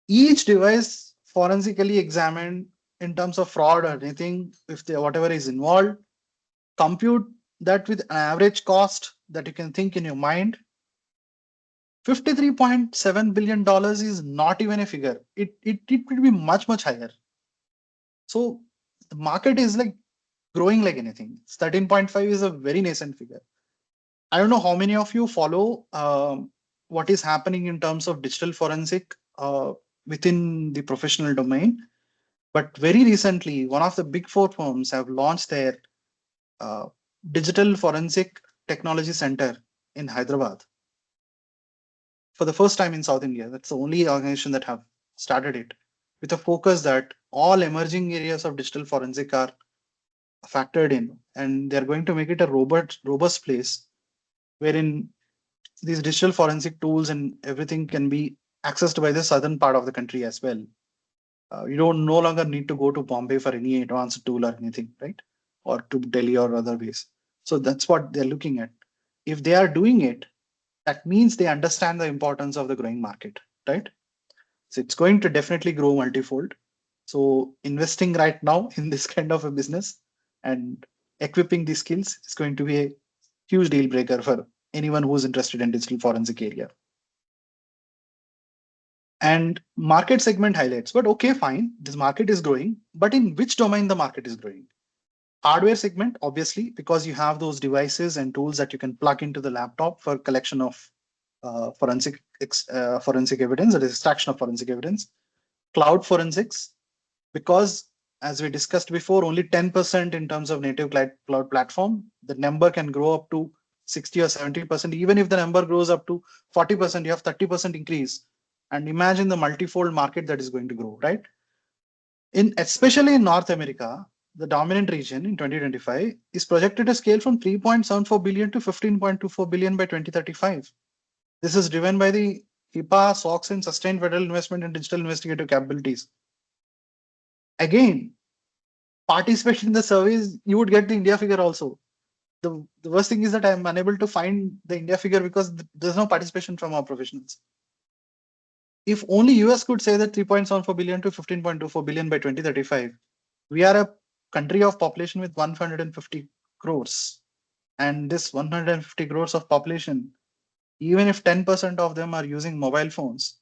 A: Each device forensically examined in terms of fraud or anything, if whatever is involved, compute that with an average cost that you can think in your mind. $53.7 billion is not even a figure. It could be much, much higher. So the market is like growing like anything. 13.5 is a very nascent figure. I don't know how many of you follow what is happening in terms of digital forensic within the professional domain. But very recently, one of the big four firms have launched their digital forensic technology center in Hyderabad for the first time in South India. That's the only organization that have started it with a focus that all emerging areas of digital forensic are factored in, and they're going to make it a robust place wherein these digital forensic tools and everything can be accessed by the southern part of the country as well. You don't no longer need to go to Bombay for any advanced tool or anything, right? Or to Delhi or other ways. So that's what they're looking at. If they are doing it, that means they understand the importance of the growing market, right? So it's going to definitely grow multifold. So investing right now in this kind of a business and equipping these skills is going to be a huge deal breaker for anyone who's interested in digital forensic area. And market segment highlights, but okay, fine, this market is growing, but in which domain the market is growing? Hardware segment, obviously, because you have those devices and tools that you can plug into the laptop for collection of forensic evidence, that is extraction of forensic evidence. Cloud forensics, because as we discussed before, only 10% in terms of native cloud platform, the number can grow up to 60 or 70%. Even if the number grows up to 40%, you have 30% increase. And imagine the multifold market that is going to grow, right? Especially in North America, the dominant region in 2025 is projected to scale from 3.74 billion to 15.24 billion by 2035. This is driven by the HIPAA, SOX, and sustained federal investment in digital investigative capabilities. Again, participation in the surveys, you would get the India figure also. The worst thing is that I'm unable to find the India figure because there's no participation from our professionals. If only US could say that 3.74 billion to 15.24 billion by 2035, we are a country of population with 150 crores. And this 150 crores of population, even if 10% of them are using mobile phones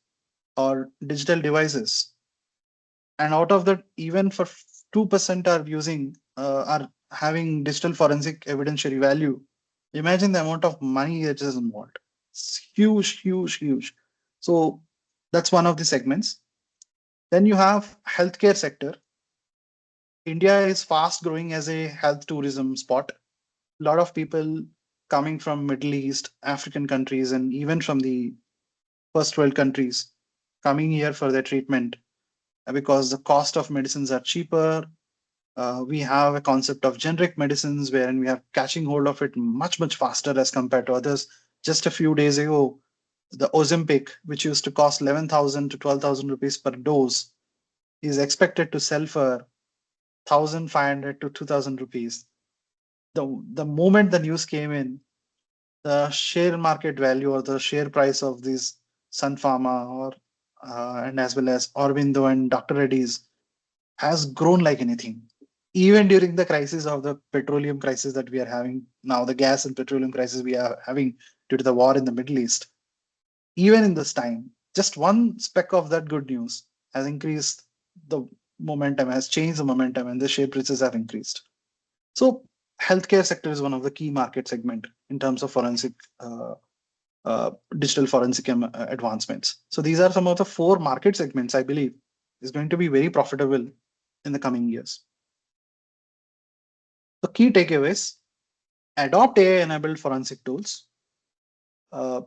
A: or digital devices, and out of that, even for 2% are using, are having digital forensic evidentiary value, imagine the amount of money that is involved. It's huge, huge, huge. So that's one of the segments. Then you have healthcare sector. India is fast growing as a health tourism spot. A lot of people coming from Middle East, African countries, and even from the first world countries coming here for their treatment because the cost of medicines are cheaper. We have a concept of generic medicines wherein we are catching hold of it much, much faster as compared to others. Just a few days ago, the Ozempic, which used to cost 11,000 to 12,000 rupees per dose, is expected to sell for 1,500 to 2,000 rupees. The moment the news came in, the share market value or the share price of these Sun Pharma or and as well as Aurobindo and Dr. Reddy's has grown like anything. Even during the crisis of the petroleum crisis that we are having now, the gas and petroleum crisis we are having due to the war in the Middle East, even in this time, just one speck of that good news has increased the momentum, has changed the momentum, and the share prices have increased. So, healthcare sector is one of the key market segment in terms of forensic digital forensic advancements. So these are some of the four market segments I believe is going to be very profitable in the coming years. The key takeaways: adopt AI-enabled forensic tools. Uh,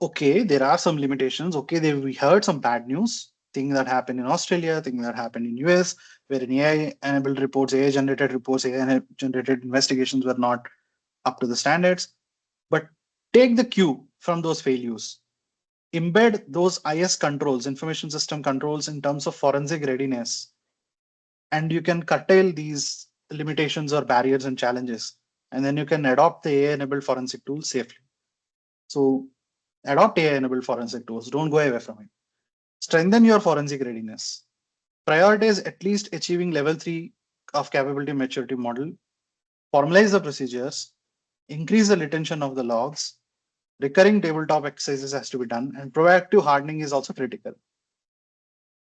A: okay, there are some limitations. Okay, we heard some bad news, things that happened in Australia, things that happened in US, where in AI-enabled reports, AI-generated reports, AI-generated investigations were not up to the standards. But take the cue from those failures. Embed those IS controls, information system controls, in terms of forensic readiness, and you can curtail these limitations or barriers and challenges, and then you can adopt the AI-enabled forensic tools safely. So adopt AI-enabled forensic tools. Don't go away from it. Strengthen your forensic readiness. Prioritize at least achieving level 3 of capability maturity model. Formalize the procedures. Increase the retention of the logs. Recurring tabletop exercises has to be done, and proactive hardening is also critical.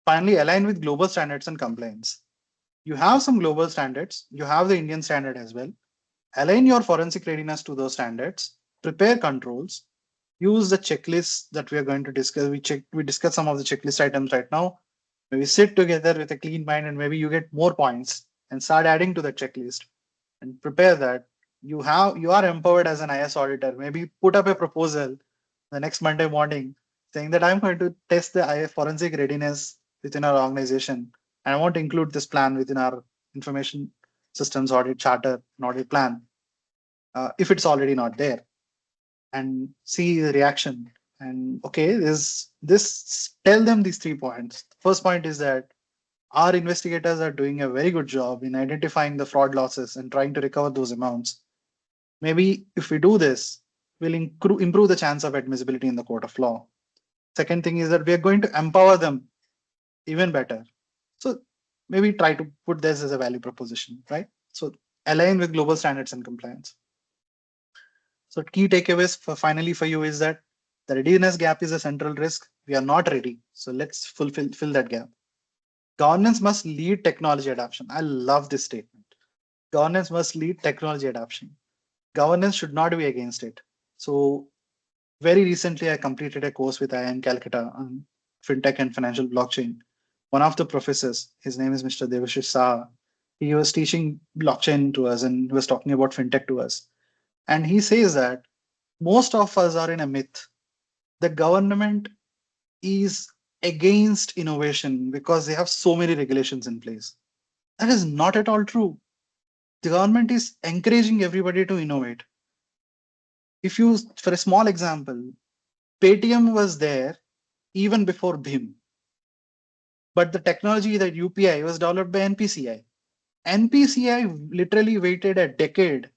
A: Finally, align with global standards and compliance. You have some global standards, you have the Indian standard as well. Align your forensic readiness to those standards, prepare controls, use the checklists that we are going to discuss. We discuss some of the checklist items right now. Maybe sit together with a clean mind and maybe you get more points and start adding to the checklist and prepare that. You are empowered as an IS auditor. Maybe put up a proposal the next Monday morning saying that I'm going to test the IS forensic readiness within our organization. And I want to include this plan within our information systems audit charter and audit plan if it's already not there, and see the reaction. And okay, this tell them these 3 points. The first point is that our investigators are doing a very good job in identifying the fraud losses and trying to recover those amounts. Maybe if we do this, we'll improve the chance of admissibility in the court of law. Second thing is that we are going to empower them even better. So maybe try to put this as a value proposition, right? So align with global standards and compliance. So key takeaways finally for you is that the readiness gap is a central risk. We are not ready. So let's fill that gap. Governance must lead technology adoption. I love this statement. Governance must lead technology adoption. Governance should not be against it. So very recently, I completed a course with IIM Calcutta on fintech and financial blockchain. One of the professors, his name is Mr. Devashish Saha, he was teaching blockchain to us and he was talking about fintech to us. And he says that most of us are in a myth. The government is against innovation because they have so many regulations in place. That is not at all true. The government is encouraging everybody to innovate. If you, for a small example, Paytm was there even before BHIM, but the technology that UPI was developed by NPCI. NPCI literally waited a decade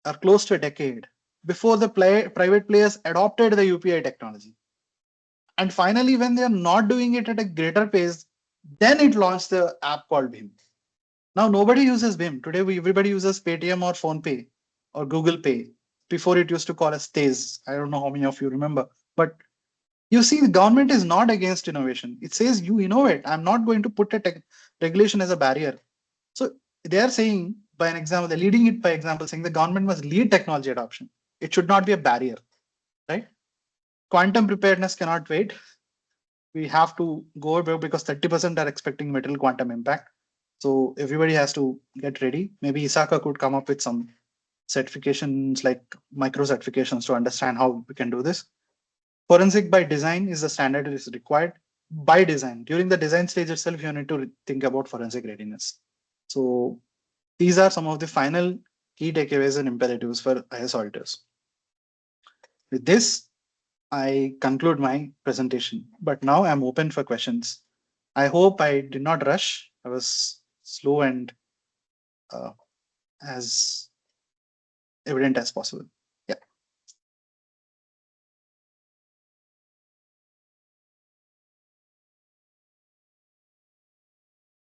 A: or close to a decade before the private players adopted the UPI technology. And finally, when they are not doing it at a greater pace, then it launched the app called BHIM. Now nobody uses BHIM. Today everybody uses Paytm or PhonePe or Google Pay. Before it used to call us Tez. I don't know how many of you remember. But you see, the government is not against innovation. It says you innovate. I'm not going to put a regulation as a barrier. So they are saying, by an example, they're leading it by example, saying the government must lead technology adoption. It should not be a barrier, right? Quantum preparedness cannot wait. We have to go because 30% are expecting material quantum impact. So everybody has to get ready. Maybe ISACA could come up with some certifications like micro certifications to understand how we can do this. Forensic by design is the standard that is required by design. During the design stage itself, you need to think about forensic readiness. So these are some of the final key takeaways and imperatives for IS auditors. With this, I conclude my presentation, but now I'm open for questions. I hope I did not rush. I was slow and uh, as evident as possible. Yeah.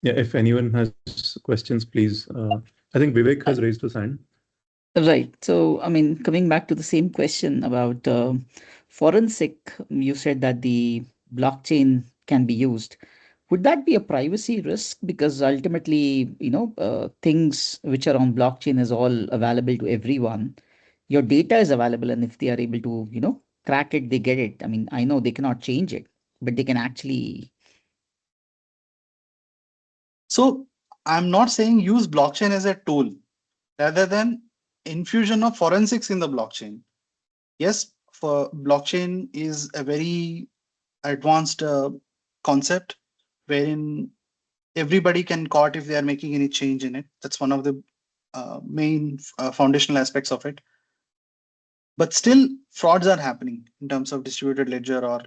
B: Yeah, if anyone has questions, please. I think Vivek has raised his hand.
C: Right. So, I mean, coming back to the same question about forensic, you said that the blockchain can be used. Would that be a privacy risk? Because ultimately, things which are on blockchain is all available to everyone. Your data is available, and if they are able to, crack it, they get it. I mean, I know they cannot change it, but they can actually.
A: So I'm not saying use blockchain as a tool rather than infusion of forensics in the blockchain. Yes, for blockchain is a very advanced concept wherein everybody can caught if they are making any change in it. That's one of the main foundational aspects of it. But still, frauds are happening in terms of distributed ledger or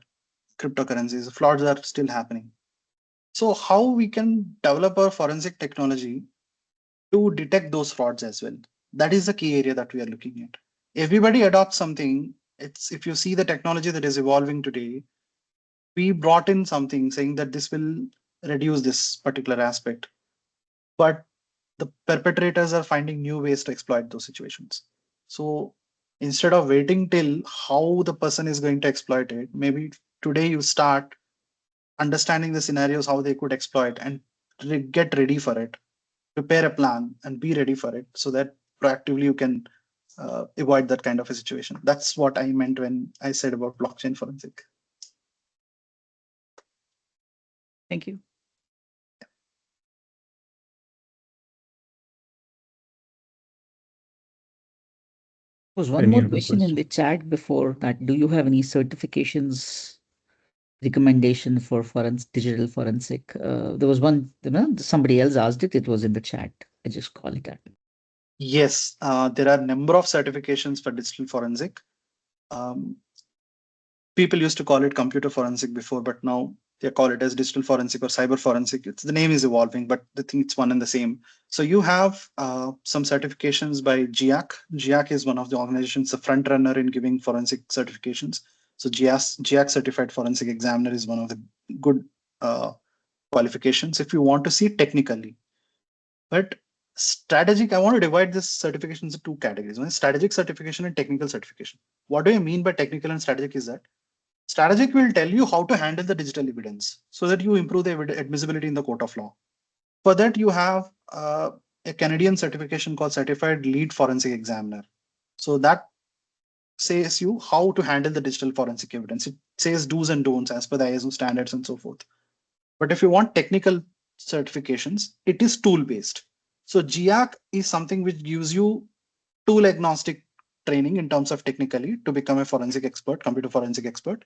A: cryptocurrencies. Frauds are still happening. So how we can develop our forensic technology to detect those frauds as well? That is the key area that we are looking at. Everybody adopts something. It's if you see the technology that is evolving today, we brought in something saying that this will reduce this particular aspect, but the perpetrators are finding new ways to exploit those situations. So instead of waiting till how the person is going to exploit it, maybe today you start understanding the scenarios how they could exploit and get ready for it, prepare a plan and be ready for it so that proactively you can avoid that kind of a situation. That's what I meant when I said about blockchain forensic.
C: Thank you. Was one
B: Any
C: more
B: other
C: question in the
B: question?
C: chat before that. Do you have any certifications recommendation for digital forensic? There was one, somebody else asked it. It was in the chat. I just call it that.
A: Yes, there are a number of certifications for digital forensic. Um, People used to call it computer forensic before, but now they call it as digital forensic or cyber forensic. The name is evolving, but I think it's one and the same. So you have some certifications by GIAC. GIAC is one of the organizations, the front runner in giving forensic certifications. So GIAC Certified Forensic Examiner is one of the good uh, qualifications if you want to see technically. But strategic, I want to divide this certifications into two categories. One is strategic certification and technical certification. What do I mean by technical and strategic is that strategic will tell you how to handle the digital evidence so that you improve the admissibility in the court of law. For that, you have a Canadian certification called Certified Lead Forensic Examiner. So that says you how to handle the digital forensic evidence. It says do's and don'ts as per the ISO standards and so forth. But if you want technical certifications, it is tool based. So GIAC is something which gives you tool agnostic training in terms of technically to become a forensic expert, computer forensic expert.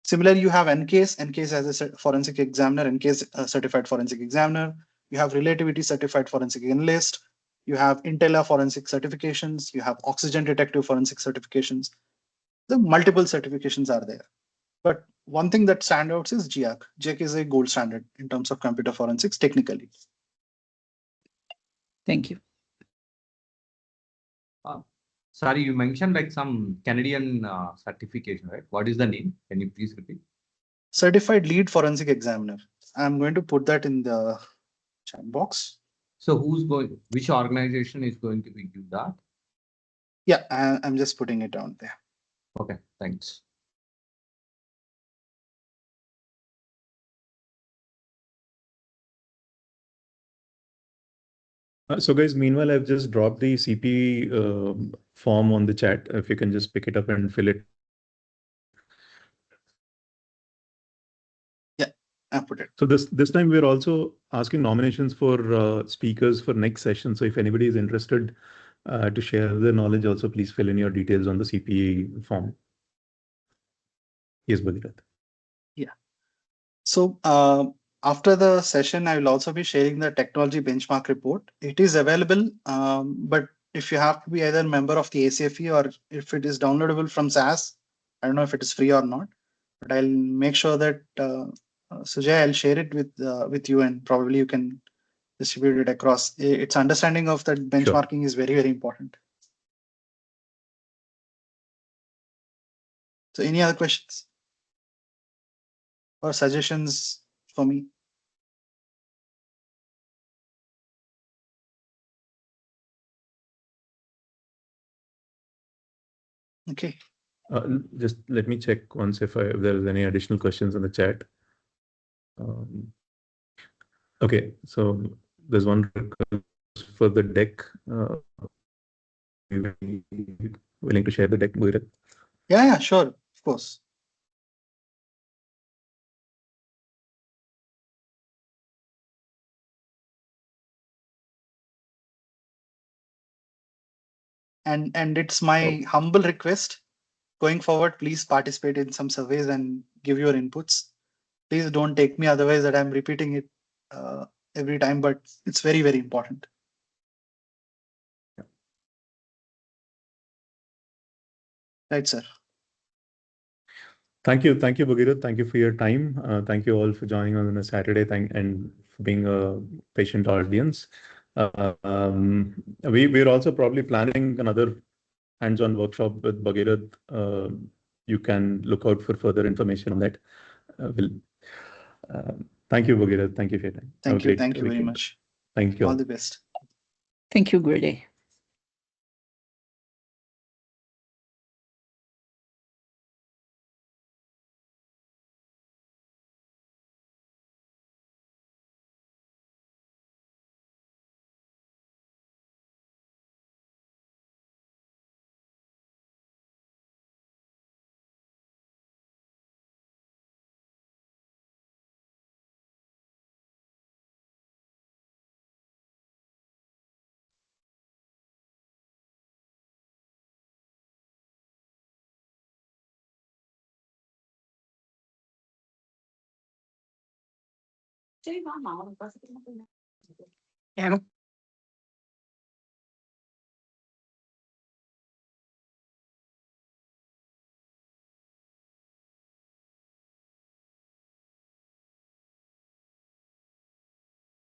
A: Similarly, you have NCASE. NCASE as a forensic examiner, NCASE certified forensic examiner. You have Relativity certified forensic analyst. You have Intella forensic certifications. You have Oxygen detective forensic certifications. The multiple certifications are there. But one thing that stands out is GIAC. GIAC is a gold standard in terms of computer forensics technically.
C: Thank you.
D: Sorry, you mentioned like some Canadian certification, right? What is the name? Can you please repeat?
A: Certified lead forensic examiner. I'm going to put that in the chat box.
D: So who's going, which organization is going to be give that?
A: Yeah, I'm just putting it down there.
D: Okay, thanks.
B: So guys, meanwhile, I've just dropped the CP form on the chat. If you can just pick it up and fill it.
A: Yeah, I put it.
B: So this time we're also asking nominations for speakers for next session. So if anybody is interested to share their knowledge, also please fill in your details on the CP form. Yes, Bhagirath.
A: Yeah. So after the session, I will also be sharing the technology benchmark report. It is available, but if you have to be either a member of the ACFE or if it is downloadable from SAS, I don't know if it is free or not, but I'll make sure that Sujay, I'll share it with you, and probably you can distribute it across. Its understanding of that benchmarking is very, very important. So any other questions or suggestions for me? Okay.
B: Just let me check once if there is any additional questions in the chat. Okay, so there's one request for the deck. Willing to share the deck, Bhagirath?
A: Yeah, sure, of course. And it's my humble request going forward, please participate in some surveys and give your inputs. Please don't take me otherwise that I'm repeating it every time, but it's very, very important. Right, sir.
B: Thank you, Bhagirath. Thank you for your time. Thank you all for joining us on a Saturday. And for being a patient audience. We're also probably planning another hands-on workshop with Bhagirath. You can look out for further information on that. Thank you, Bhagirath. Thank you for your time.
A: Thank you. Thank you very much.
B: Thank you.
A: All the best.
C: Thank you. Great day.